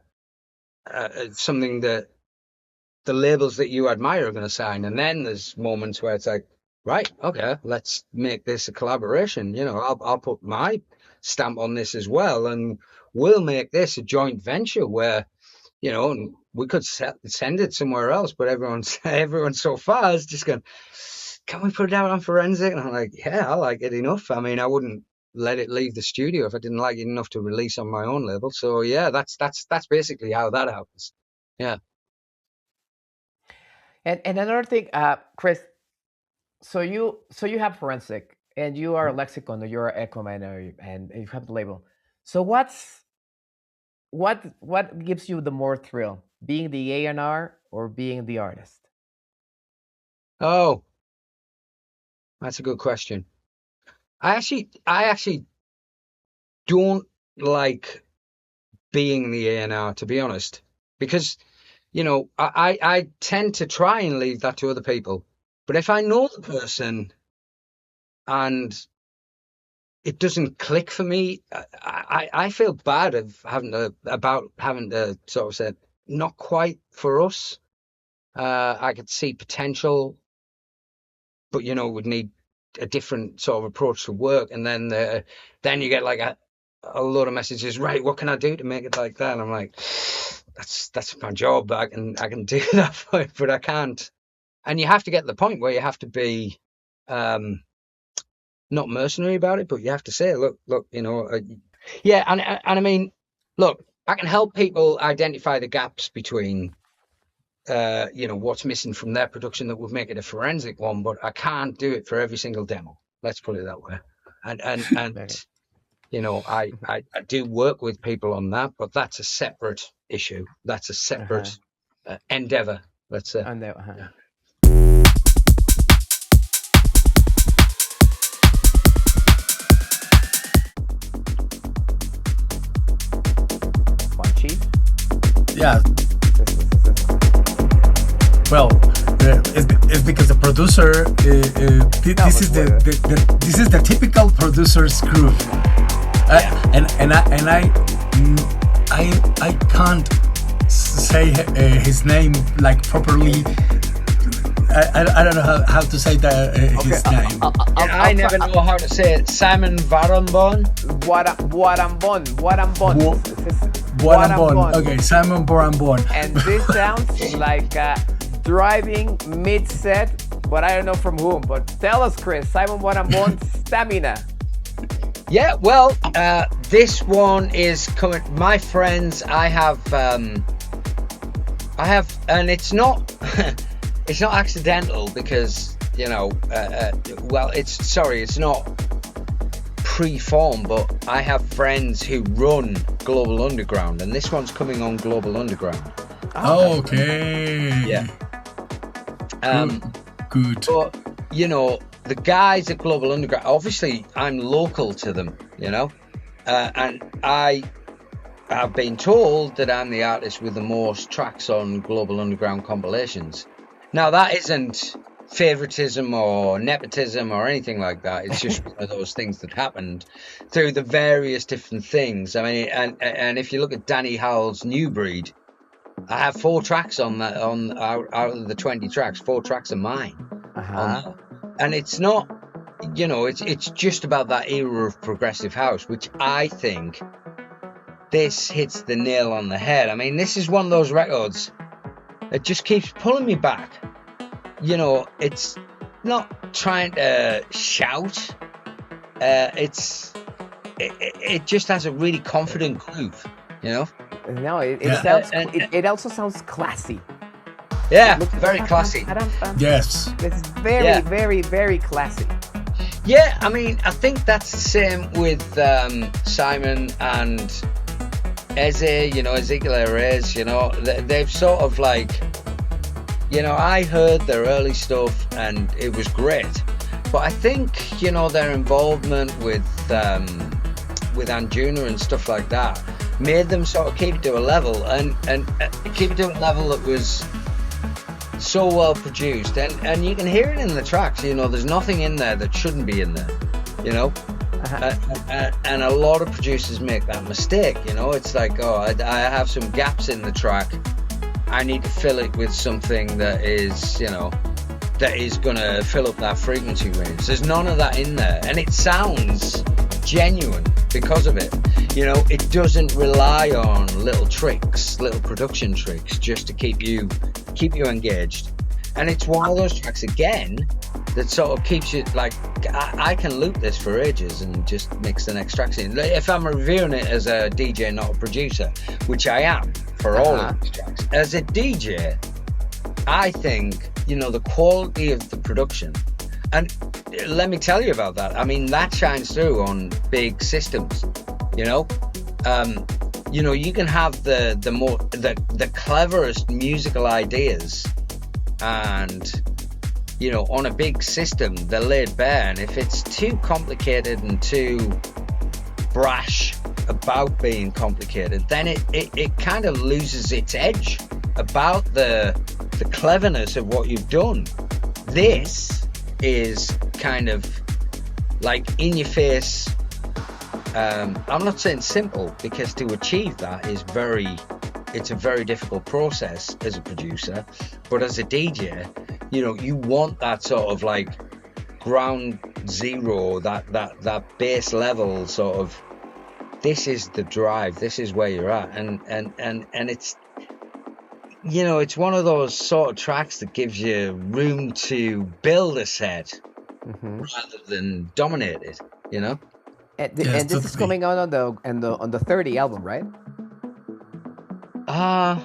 something that the labels that you admire are going to sign. And then there's moments where it's like, right, okay, let's make this a collaboration. You know, I'll put my stamp on this as well, and we'll make this a joint venture where, you know, and we could send it somewhere else, but everyone so far is just going, can we put it out on Forensic? And I'm like, yeah, I like it enough. I mean, I wouldn't let it leave the studio if I didn't like it enough to release on my own label. So yeah, that's basically how that happens. Yeah. And another thing, Chris, so you have Forensic, and you are Lexicon, or you're Echo Man, and you have the label. So what gives you the more thrill, being the A&R or being the artist? Oh, that's a good question. I actually don't like being the A&R, to be honest, because, you know, I tend to try and leave that to other people. But if I know the person and it doesn't click for me, I feel bad about having to sort of say, not quite for us. I could see potential, but, you know, would need a different sort of approach to work. And then you get like a lot of messages, right, what can I do to make it like that? And I'm like, that's my job. I can do that for it, but I can't. And you have to get to the point where you have to be not mercenary about it, but you have to say, look, you know, yeah. And I mean, look, I can help people identify the gaps between, you know, what's missing from their production that would make it a forensic one, but I can't do it for every single demo. Let's put it that way. And you know, I do work with people on that, but that's a separate issue. That's a separate endeavor, let's say. Yeah. Yeah. Well, it's because the producer. This is the typical producer's groove, and I can't say his name like properly. I don't know how to say his name. I never know how to say it. Simon Warambon. Warambon. Okay, Simon Warambon. And this sounds like driving mid-set, but I don't know from whom. But tell us, Chris, Simon Warambon, Stamina. Yeah, well, this one is coming. My friends, I have, and it's not. it's not accidental because, you know, it's not pre-formed, but I have friends who run Global Underground, and this one's coming on Global Underground. Okay. Yeah. Good. But, you know, the guys at Global Underground, obviously I'm local to them, you know, and I have been told that I'm the artist with the most tracks on Global Underground compilations. Now, that isn't favoritism or nepotism or anything like that. It's just one of those things that happened through the various different things. I mean, and if you look at Danny Howell's New Breed, I have 4 tracks on that, out of the 20 tracks, 4 tracks are mine. And it's not, you know, it's just about that era of progressive house, which I think this hits the nail on the head. I mean, this is one of those records that just keeps pulling me back. You know, it's not trying to shout. It just has a really confident groove, you know? No, it also sounds classy. Yeah, very classy. Yes. It's very, very, very classy. Yeah, I mean, I think that's the same with Simon and Eze, you know, Ezekiel Erez, you know, they've sort of like, you know, I heard their early stuff and it was great. But I think, you know, their involvement with Anjuna and stuff like that made them sort of keep it to a level and keep it to a level that was so well produced, and you can hear it in the tracks. You know, there's nothing in there that shouldn't be in there, you know. And a lot of producers make that mistake, you know. It's like, oh, I have some gaps in the track, I need to fill it with something that is, you know, that is gonna fill up that frequency range. There's none of that in there, and it sounds genuine because of it. You know, it doesn't rely on little tricks, little production tricks, just to keep you engaged. And it's one of those tracks again that sort of keeps you like, I can loop this for ages and just mix the next tracks in. If I'm reviewing it as a DJ, not a producer, which I am for all of these tracks, as a DJ, I think, you know, the quality of the production, and let me tell you about that. I mean, that shines through on big systems. You know, you can have the cleverest musical ideas, and you know, on a big system, they're laid bare. And if it's too complicated and too brash about being complicated, then it kind of loses its edge about the cleverness of what you've done. This is kind of like in your face. I'm not saying simple, because to achieve that it's a very difficult process as a producer, but as a DJ, you know, you want that sort of like ground zero, that base level sort of, this is the drive, this is where you're at, and it's, you know, it's one of those sort of tracks that gives you room to build a set rather than dominate it, you know. And this is coming out on the 30 album, right? Yeah.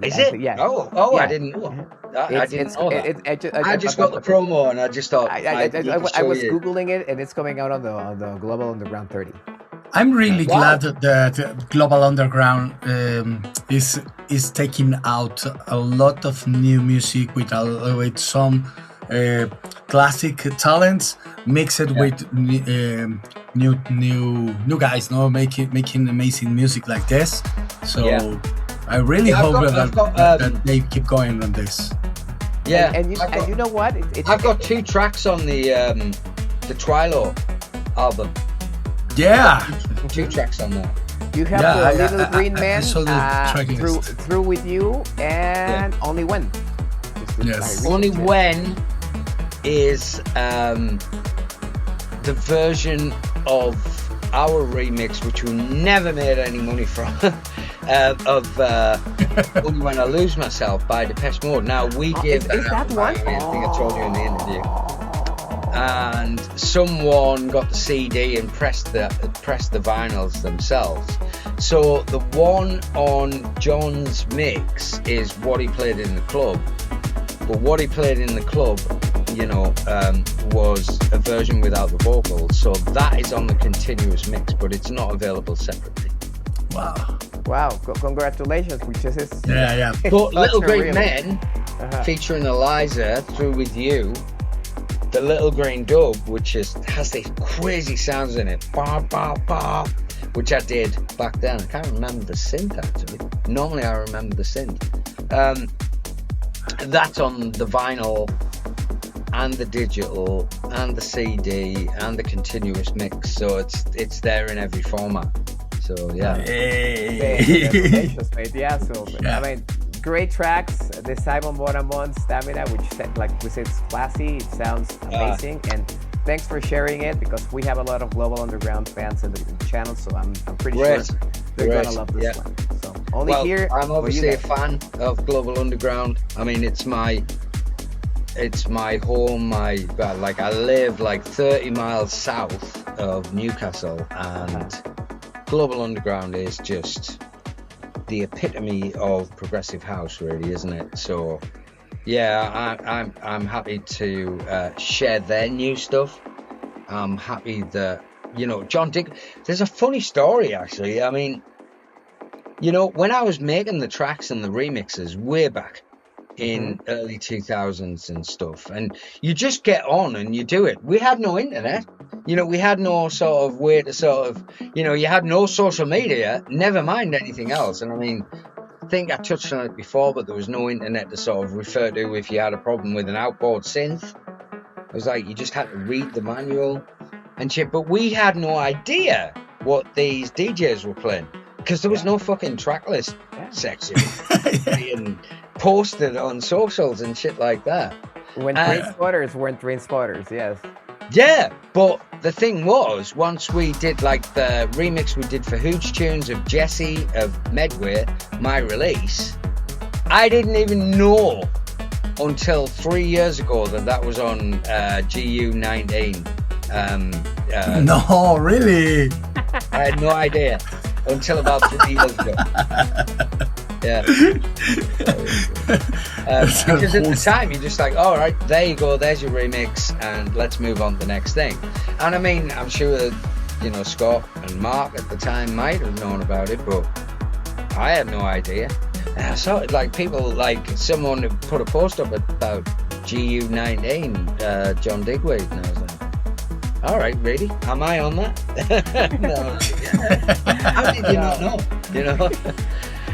Is it? Yeah. Oh, yeah. I didn't know. I didn't know that. I just got the promo and I just thought I was Googling it, and it's coming out on the Global Underground 30. I'm really glad that Global Underground is taking out a lot of new music with some classic talents, mixed with new guys, making amazing music like this. So I really hope that they keep going on this. Yeah, and you know what? I've got 2 tracks on the Twilo album. Yeah, 2 tracks on there. You have the Little Green Man through with you, and Only When. Yes, Only When is the version of our remix, which we never made any money from, of Only When I Lose Myself by Depeche Mode. Now, we gave that one? I think I told you in the interview. And someone got the CD and pressed the vinyls themselves. So the one on John's mix is what he played in the club. but what he played in the club, was a version without the vocals. So that is on the continuous mix, but it's not available separately. Wow! Congratulations, which is But Little Green Men, featuring Eliza, Through With You, the Little Green Dub, which has these crazy sounds in it, bah, bah, bah, which I did back then. I can't remember the synth actually. Normally I remember the synth. That's on the vinyl and the digital and the CD and the continuous mix. So it's there in every format. So yeah. Congratulations, mate. Yeah. So I mean, great tracks. The Simon Bonamon Stamina, which like we said, it's classy. It sounds amazing. And thanks for sharing it, because we have a lot of Global Underground fans in the channel. So I'm pretty sure they're gonna love this one. So here. I'm obviously a fan of Global Underground. I mean, it's my home. I live like 30 miles south of Newcastle, and Global Underground is just the epitome of progressive house, really, isn't it? So yeah, I'm happy to share their new stuff. I'm happy that John Dick. There's a funny story actually. I mean, when I was making the tracks and the remixes way back in early 2000s and stuff, and you just get on and you do it. We had no internet. We had no sort of way to you had no social media, never mind anything else. And I mean, I think I touched on it before, but there was no internet to sort of refer to if you had a problem with an outboard synth. It was like you just had to read the manual and shit. But we had no idea what these DJs were playing, because there was no fucking track list section being posted on socials and shit like that. When train spotters weren't train spotters, yes. Yeah, but the thing was, once we did like the remix we did for Hooch Tunes of Jesse of Medway, my release, I didn't even know until 3 years ago that was on GU19. No, really? I had no idea until about 3 years ago. Yeah. Because at the time you're just like, all right, there you go, there's your remix, and let's move on to the next thing. And I mean, I'm sure that Scott and Mark at the time might have known about it, but I had no idea. And I saw it like people, like someone put a post up about GU19, John Digweed, and I was like, all right, really? Am I on that? No. How did you not know?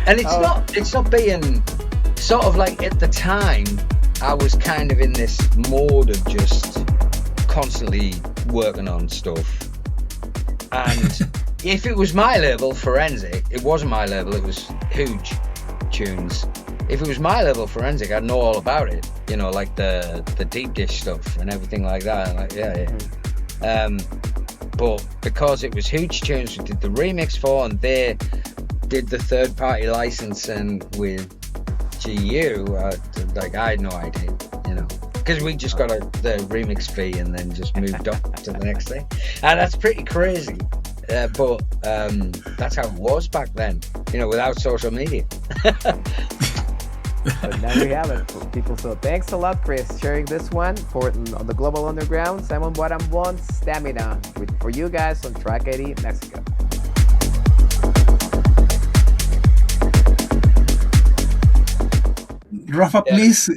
And it's not being sort of like, at the time I was kind of in this mode of just constantly working on stuff. And if it was my label, Forensic, it wasn't my label, it was Hooch Tunes. If it was my label, Forensic, I'd know all about it, like the deep dish stuff and everything like that. Like, but because it was Hooch Tunes we did the remix for, and they did the third-party licensing with GU, I had no idea, because we just got the remix fee and then just moved on to the next thing, and that's pretty crazy. But that's how it was back then, without social media. But now we have it, people. So thanks a lot, Chris, sharing this one on the Global Underground. Simon Bonamon Stamina for you guys on Track ID Mexico. Rafa, please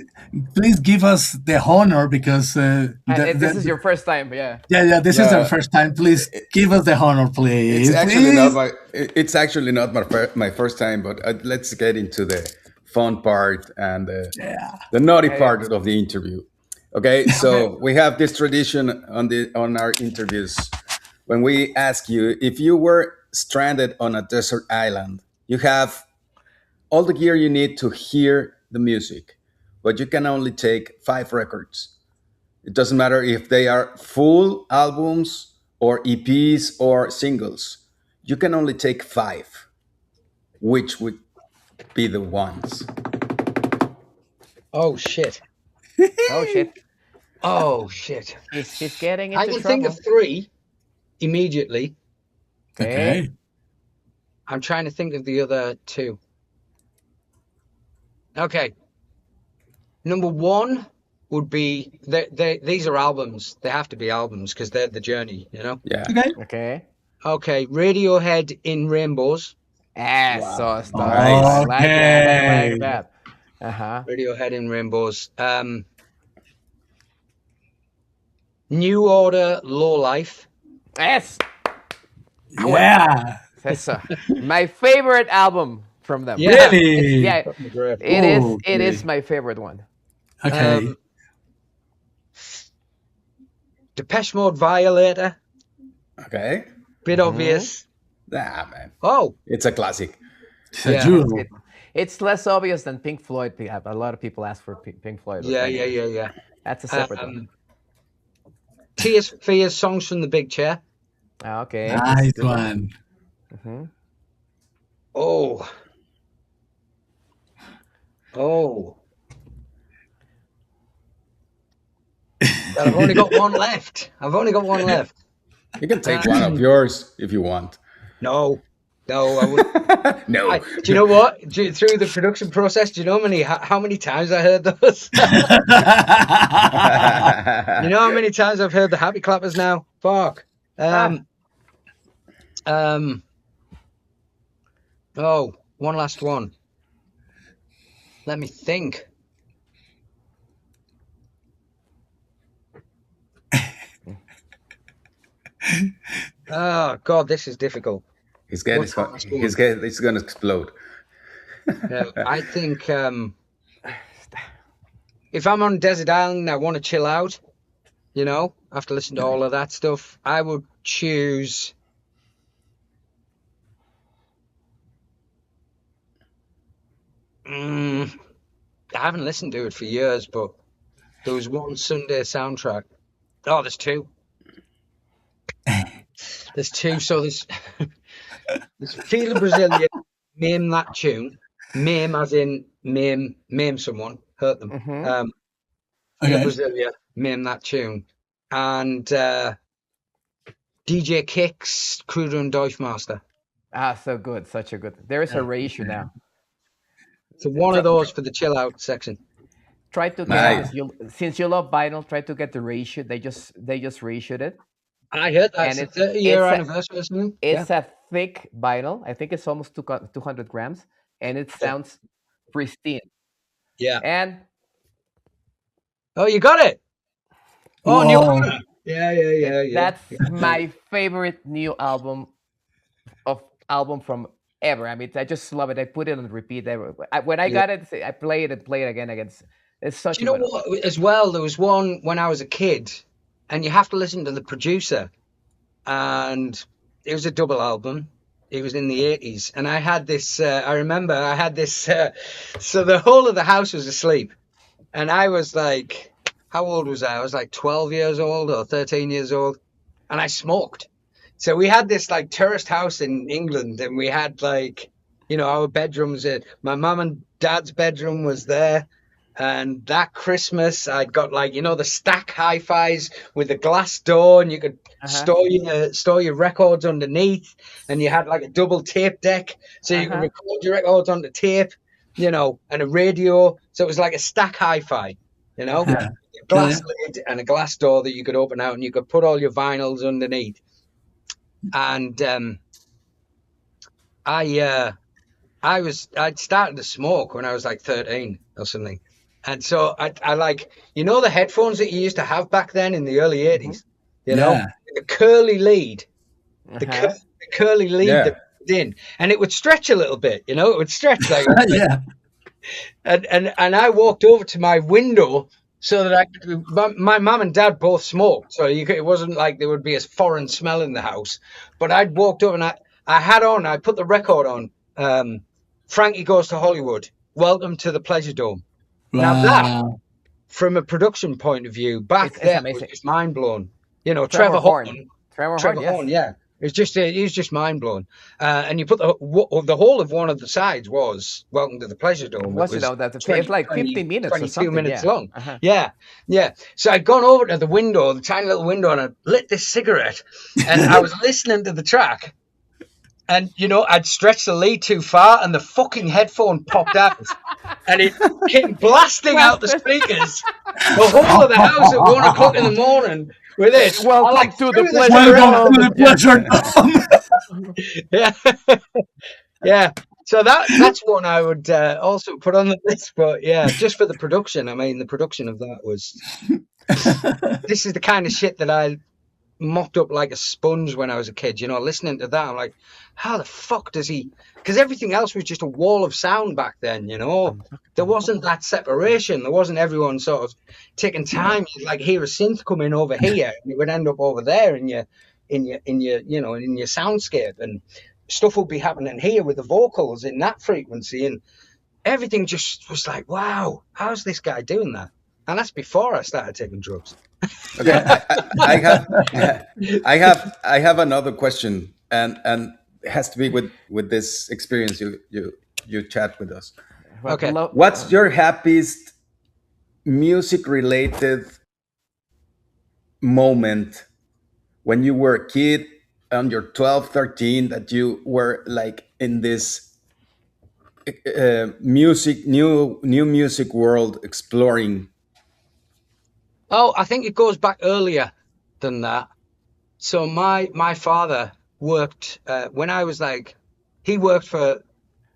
give us the honor, because this is your first time, this is our first time. Please give us the honor, please. It's actually not my first time, but let's get into the fun part and the naughty part of the interview. Okay, so we have this tradition on our interviews. When we ask you, if you were stranded on a desert island, you have all the gear you need to hear the music, but you can only take 5 records. It doesn't matter if they are full albums or EPs or singles. You can only take 5. Which would be the ones? Oh shit! Oh shit! He's getting into I can trouble. think of 3 immediately. Okay. I'm trying to think of the other 2. Okay. Number one would be these are albums. They have to be albums because they're the journey, you know. Yeah. Okay. Okay, Radiohead in Rainbows. Eso está. Nice. I like that. I like that. Radiohead in Rainbows. New Order, Low Life. Yes. Yeah. Eso. My favorite album from them. Yeah. Really? Yeah. Great. It is my favorite one. Okay. Depeche Mode, Violator. Okay. Bit obvious. Nah, man. Oh, It's a classic. yeah. Jewel. It's less obvious than Pink Floyd. A lot of people ask for Pink Floyd. Yeah. That's a separate one. Tears for Fears, Songs from the Big Chair. Okay. Nice one. Oh. But I've only got one left. You can take one of yours if you want. No, I wouldn't. No. Do you know what? Through the production process, do you know how many times I heard those? You know how many times I've heard the Happy Clappers now? Fuck. Oh, one last one. Let me think. Oh God, this is difficult. His head is going to explode. I think if I'm on a desert island and I want to chill out, you know, after listening to all of that stuff, I would choose. I haven't listened to it for years, but there was one Sunday soundtrack. Oh, there's two. There's two. So there's Feel of Brasilia, Maim that tune. Maim as in maim someone, hurt them. Feel of Brasilia, Maim that tune. And DJ Kicks, Cruder and Deutschmaster. So good. Such a good. There is a reissue now. So one of those for the chill out section. Try to get since you love vinyl. Try to get the reissue. They just reissued it. I heard that. It's a 30-year anniversary or something. It's a thick vinyl. I think it's almost 200 grams, and it sounds pristine. Yeah. And you got it. Oh, New Order. Yeah. That's my favorite new album from ever. I mean, I just love it. I put it on repeat. When I got it, I play it and play it again. It's such. Do you know what? As well, there was one when I was a kid, and you have to listen to the producer, and it was a double album. It was in the 80s, and I had this. I remember I had this. So the whole of the house was asleep, and I was like, how old was I? I was like 12 years old or 13 years old, and I smoked. So we had this like tourist house in England, and we had like, you know, our bedrooms. My mum and dad's bedroom was there. And that Christmas, I'd got like, you know, the stack hi-fis with the glass door, and you could store your records underneath, and you had like a double tape deck, so you could record your records onto tape, you know, and a radio. So it was like a stack hi-fi, you know, a glass lid and a glass door that you could open out, and you could put all your vinyls underneath. And I'd started to smoke when I was like 13 or something. And so I like, you know, the headphones that you used to have back then in the early 80s, you know, the curly lead, the curly lead that was in, and it would stretch a little bit, you know, it would stretch like, and I walked over to my window so that my mum and dad both smoked. So it wasn't like there would be a foreign smell in the house, but I'd walked over and I put the record on, Frankie Goes to Hollywood, Welcome to the Pleasure Dome. Wow. Now that, from a production point of view, back then was just mind blown. You know, Trevor Horn, yeah, it was just mind blown. And you put the whole of one of the sides was Welcome to the Pleasure Dome. It's like 15 minutes 22 or something. Minutes long. Yeah. So I'd gone over to the window, the tiny little window, and I lit this cigarette, and I was listening to the track. And, you know, I'd stretched the lead too far and the fucking headphone popped out. And it came blasting out the speakers. The whole of the house at 1 o'clock in the morning with this. Welcome to the pleasure. Welcome to the pleasure, Tom. Yeah. Yeah. So that's one I would also put on the list. But yeah, just for the production. I mean, the production of that was... This is the kind of shit that I mopped up like a sponge when I was a kid, you know, listening to that. I'm like, how the fuck does he... Because everything else was just a wall of sound back then, you know. There wasn't that separation. There wasn't everyone sort of taking time. You'd like hear a synth come in over here and it would end up over there in your soundscape, and stuff would be happening here with the vocals in that frequency, and everything just was like, wow, how's this guy doing that? And that's before I started taking drugs. Okay, I have another question, and it has to be with this experience you chat with us. Okay. What's your happiest music related moment when you were a kid on your 12, 13, that you were like in this new music world exploring? Oh, I think it goes back earlier than that. So my father worked when I was like, he worked for,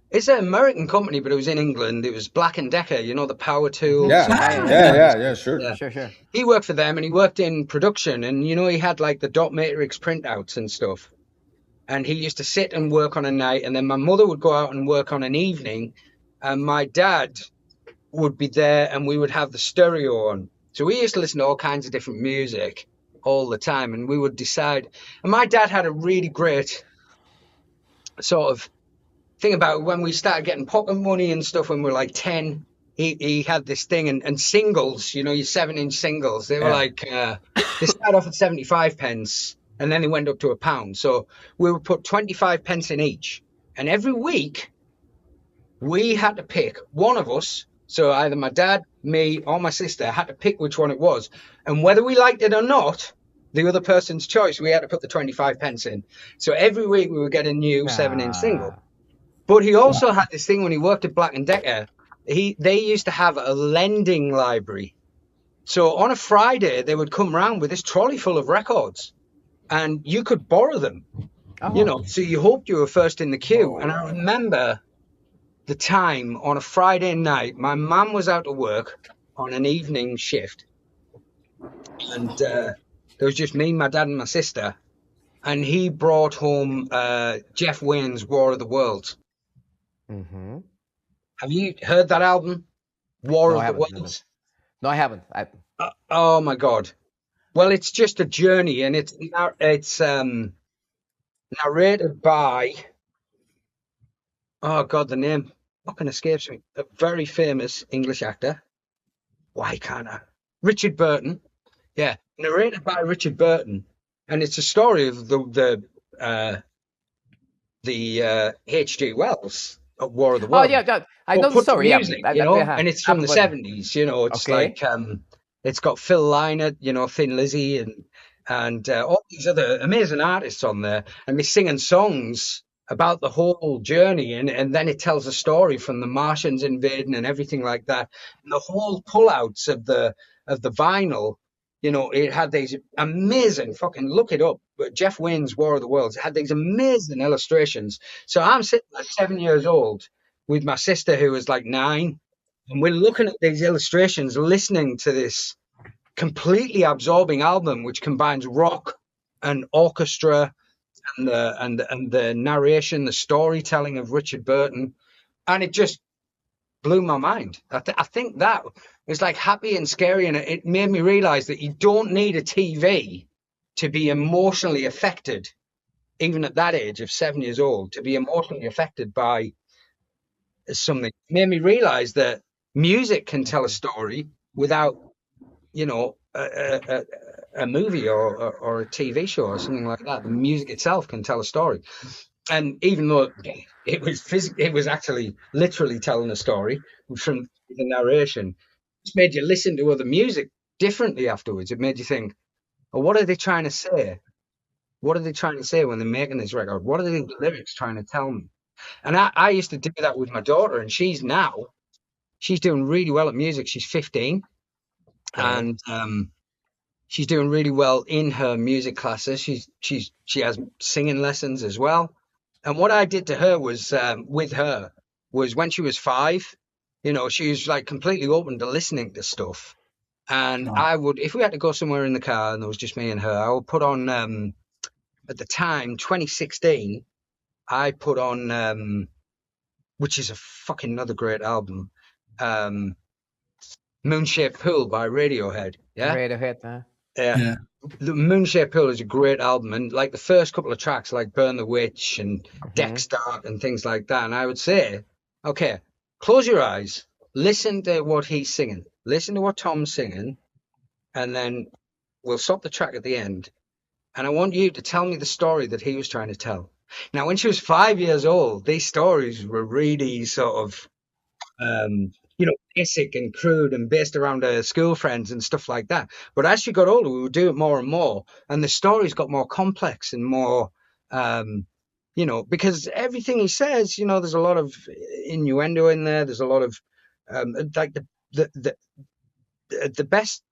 it's an American company, but it was in England. It was Black & Decker, you know, the power tools. Yeah, sure. Yeah. Sure. He worked for them and he worked in production, and, you know, he had like the dot matrix printouts and stuff. And he used to sit and work on a night, and then my mother would go out and work on an evening, and my dad would be there and we would have the stereo on. So we used to listen to all kinds of different music all the time, and we would decide. And my dad had a really great sort of thing about when we started getting pocket money and stuff when we were like 10. He had this thing, and singles, you know, your 7-inch singles, they were like, they started off at 75 pence and then they went up to £1. So we would put 25 pence in each. And every week we had to pick one of us. So either my dad, me, or my sister had to pick which one it was. And whether we liked it or not, the other person's choice, we had to put the 25 pence in. So every week we would get a new 7-inch single. But he also had this thing when he worked at Black & Decker. They used to have a lending library. So on a Friday, they would come around with this trolley full of records, and you could borrow them. You know, so you hoped you were first in the queue. And I remember the time on a Friday night, my mum was out to work on an evening shift, and there was just me, my dad, and my sister, and he brought home Jeff Wayne's War of the Worlds. Mm-hmm. Have you heard that album, War of the Worlds? No, I haven't. Oh my God! Well, it's just a journey, and it's narrated by, oh God, the name fucking escapes me. A very famous English actor. Why can't I? Richard Burton. Yeah, narrated by Richard Burton, and it's a story of the H.G. Wells of War of the Worlds. Oh yeah, I know the story. Music, you know, and it's from the 70s. You know, it's like it's got Phil Lynott, you know, Thin Lizzy, and all these other amazing artists on there, and they're singing songs about the whole journey, and then it tells a story from the Martians invading and everything like that, and the whole pullouts of the vinyl. You know, it had these amazing, fucking look it up, but Jeff Wayne's War of the Worlds, it had these amazing illustrations. So I'm sitting at 7 years old with my sister who was like 9, and we're looking at these illustrations, listening to this completely absorbing album which combines rock and orchestra and the narration, the storytelling of Richard Burton, and it just blew my mind. I think that was like happy and scary, and it made me realize that you don't need a TV to be emotionally affected, even at that age of 7 years old, to be emotionally affected by something. It made me realize that music can tell a story without, you know, a movie or a TV show or something like that. The music itself can tell a story. And even though it was actually literally telling a story from the narration, it made you listen to other music differently afterwards. It made you think, well, what are they trying to say? What are they trying to say when they're making this record? What are the lyrics trying to tell me? And I used to do that with my daughter, and she's doing really well at music. She's 15, and she's doing really well in her music classes. She has singing lessons as well. And what I did to her was with her was when she was 5, you know, she was like completely open to listening to stuff. And I would, if we had to go somewhere in the car and there was just me and her, I would put on, at the time, 2016, I put on, which is a fucking another great album, Moonshaped Pool by Radiohead. Yeah. Radiohead, huh? Yeah. The Moonshaped Pool is a great album, and like the first couple of tracks, like Burn the Witch and Dexter and things like that. And I would say, okay, close your eyes, listen to what he's singing, listen to what Tom's singing, and then we'll stop the track at the end. And I want you to tell me the story that he was trying to tell. Now, when she was 5 years old, these stories were really sort of, you know, basic and crude and based around her school friends and stuff like that. But as she got older, we would do it more and more. And the stories got more complex and more, you know, because everything he says, you know, there's a lot of innuendo in there. There's a lot of, like the best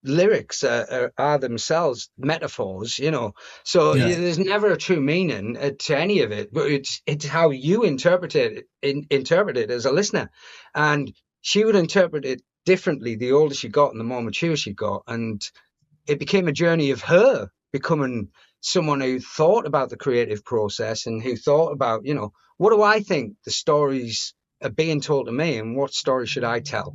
lyrics are themselves metaphors, you know, so there's never a true meaning to any of it, but it's how you interpret it as a listener. And she would interpret it differently the older she got and the more mature she got, and it became a journey of her becoming someone who thought about the creative process and who thought about, you know, what do I think the stories are being told to me, and what story should I tell?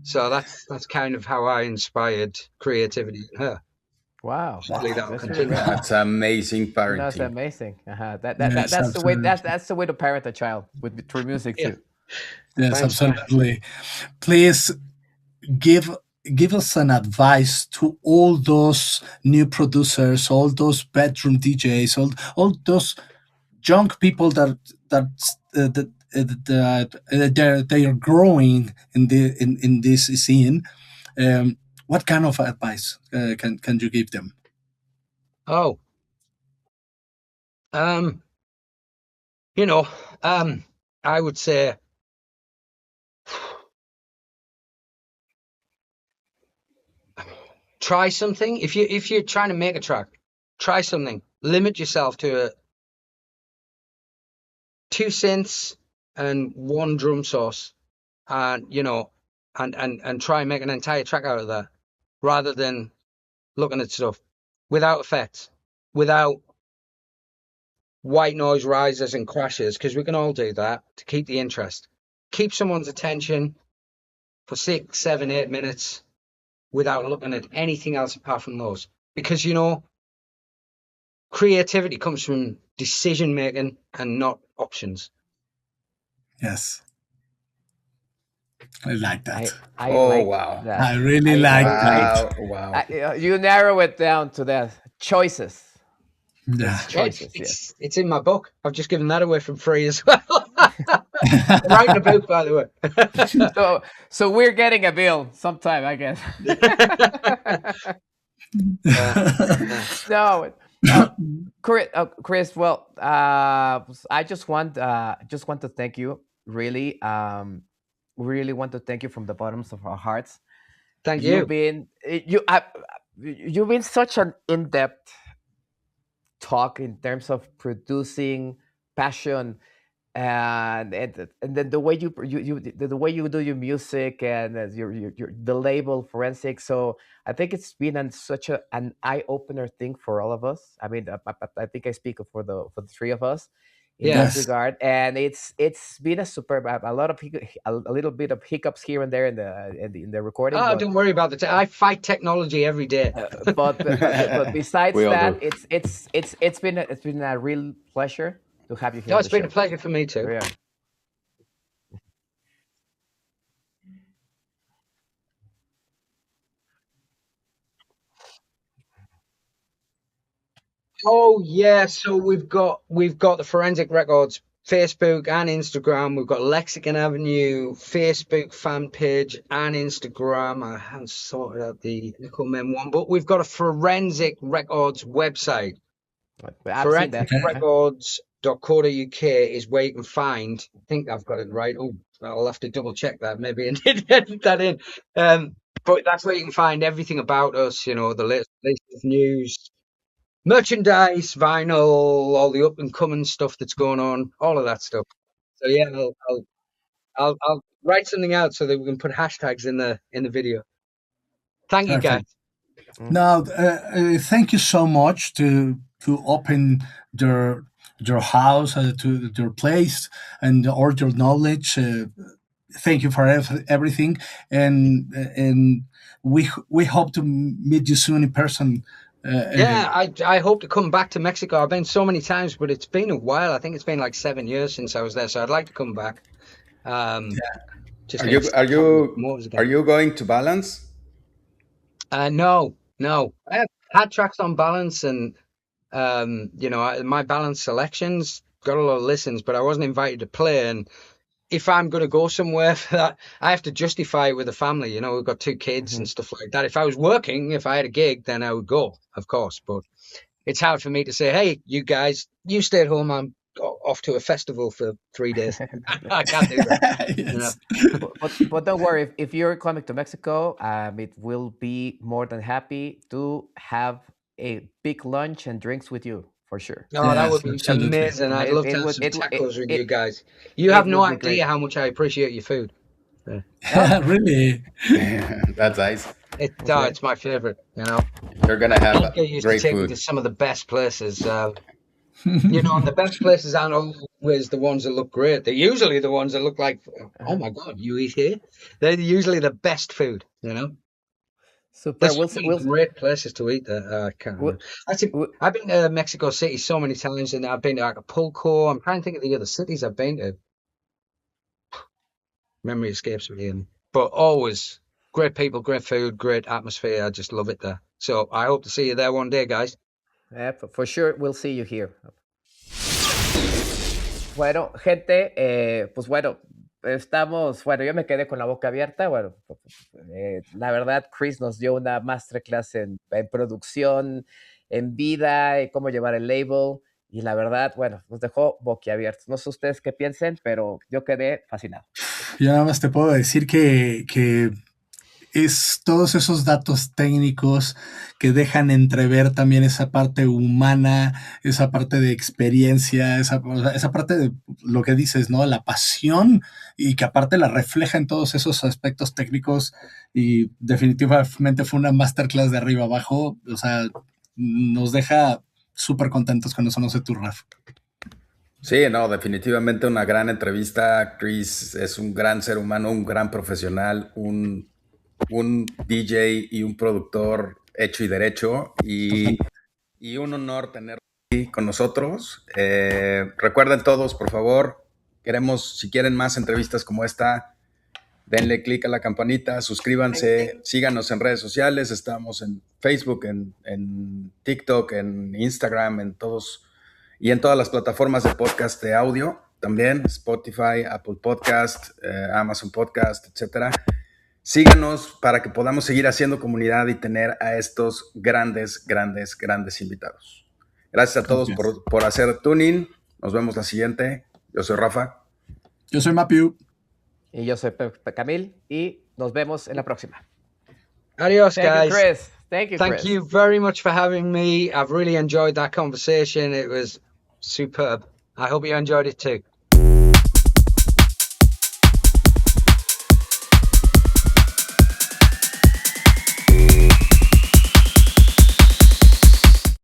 So that's kind of how I inspired creativity in her. Wow, that's amazing parenting. That's amazing. That's the way. That's the way to parent a child through music too. Yes, thanks, absolutely. Man. Please give us an advice to all those new producers, all those bedroom DJs, all those young people that they are growing in this scene. What kind of advice can you give them? Oh, you know, I would say try something. If you're trying to make a track, try something. Limit yourself to 2 synths and 1 drum source, and you know, and try and make an entire track out of that, rather than looking at stuff without effects, without white noise rises and crashes, because we can all do that to keep the interest. Keep someone's attention for 6, 7, 8 minutes without looking at anything else apart from those, because you know, creativity comes from decision making and not options. Yes, I like that. Wow! That. I really like that. Wow! You narrow it down to that choices. Yeah, choices. It's in my book. I've just given that away for free as well. I'm writing a book, by the way. So we're getting a bill sometime, I guess. No. Chris, well, I just want to thank you. Really, really want to thank you from the bottoms of our hearts. Thank you. You've been such an in-depth talk in terms of producing, passion, and then the way the way you do your music and the label forensic. So I think it's been such an eye-opener thing for all of us. I mean, I think I speak for the 3 of us in that regard, and it's been a superb. A little bit of hiccups here and there in the recording. Oh, don't worry about I fight technology every day. But besides that, it's been a real pleasure to have you here. No, it's been a pleasure for me too. Yeah. Oh yeah, so we've got the Forensic Records Facebook and Instagram. We've got Lexicon Avenue Facebook fan page and Instagram. I haven't sorted out the Nickel Men one, but we've got a Forensic Records website. ForensicRecords.co.uk is where you can find, I think I've got it right. Oh, I'll have to double check that. Maybe I did edit that in. But that's where you can find everything about us, the latest news, merchandise, vinyl, all the up and coming stuff that's going on, all of that stuff. So yeah, I'll write something out so that we can put hashtags in the video. Thank you, guys. Now, thank you so much to open your house, to your place, and all your knowledge. Thank you for everything, and we hope to meet you soon in person. I hope to come back to Mexico. I've been so many times, but it's been a while. I think it's been like 7 years since I was there, so I'd like to come back. Are you going to Balance? No. I have had tracks on Balance, and my Balance selections got a lot of listens, but I wasn't invited to play. And if I'm going to go somewhere for that, I have to justify it with the family. We've got 2 kids and stuff like that. If I was working, if I had a gig, then I would go, of course. But it's hard for me to say, hey, you guys, you stay at home. I'm off to a festival for 3 days. I can't do that. Yes. But don't worry. If you're coming to Mexico, it will be more than happy to have a big lunch and drinks with you. For sure. No, that would be amazing. I'd love to have some tacos with you guys. You have no idea how much I appreciate your food. Really? That's nice. It's my favorite. You're gonna have great take food. Me to some of the best places. And the best places aren't always the ones that look great. They're usually the ones that look like, oh my God, you eat here? They're usually the best food. Super. There's great places to eat there. I've been to Mexico City so many times, and I've been to Acapulco. I'm trying to think of the other cities I've been to. Memory escapes me. But always great people, great food, great atmosphere. I just love it there. So I hope to see you there one day, guys. Yeah, for sure, we'll see you here. Bueno, gente, pues bueno. Yo me quedé con la boca abierta. Bueno, la verdad, Chris nos dio una masterclass en producción, en vida, y cómo llevar el label. Y la verdad, bueno, nos dejó boquiabiertos. No sé ustedes qué piensen, pero yo quedé fascinado. Yo nada más te puedo decir que es todos esos datos técnicos que dejan entrever también esa parte humana, esa parte de experiencia, esa parte de lo que dices, ¿no? La pasión, y que aparte la refleja en todos esos aspectos técnicos, y definitivamente fue una masterclass de arriba abajo. O sea, nos deja súper contentos con eso. No sé tú, Raf. Sí, no, definitivamente una gran entrevista. Chris es un gran ser humano, un gran profesional, un DJ y un productor hecho y derecho, y un honor tenerlo aquí con nosotros. Recuerden todos, por favor, si quieren más entrevistas como esta, denle click a la campanita, suscríbanse, síganos en redes sociales. Estamos en Facebook, en TikTok, en Instagram, en todas las plataformas de podcast de audio, también Spotify, Apple Podcast, Amazon Podcast, etcétera. Síganos para que podamos seguir haciendo comunidad y tener a estos grandes invitados. Gracias a todos por hacer tuning. Nos vemos la siguiente. Yo soy Rafa. Yo soy Mapiu. Y yo soy Camil. Y nos vemos en la próxima. Adios, guys. Thank you, Chris. Thank you, Chris. Thank you very much for having me. I've really enjoyed that conversation. It was superb. I hope you enjoyed it too.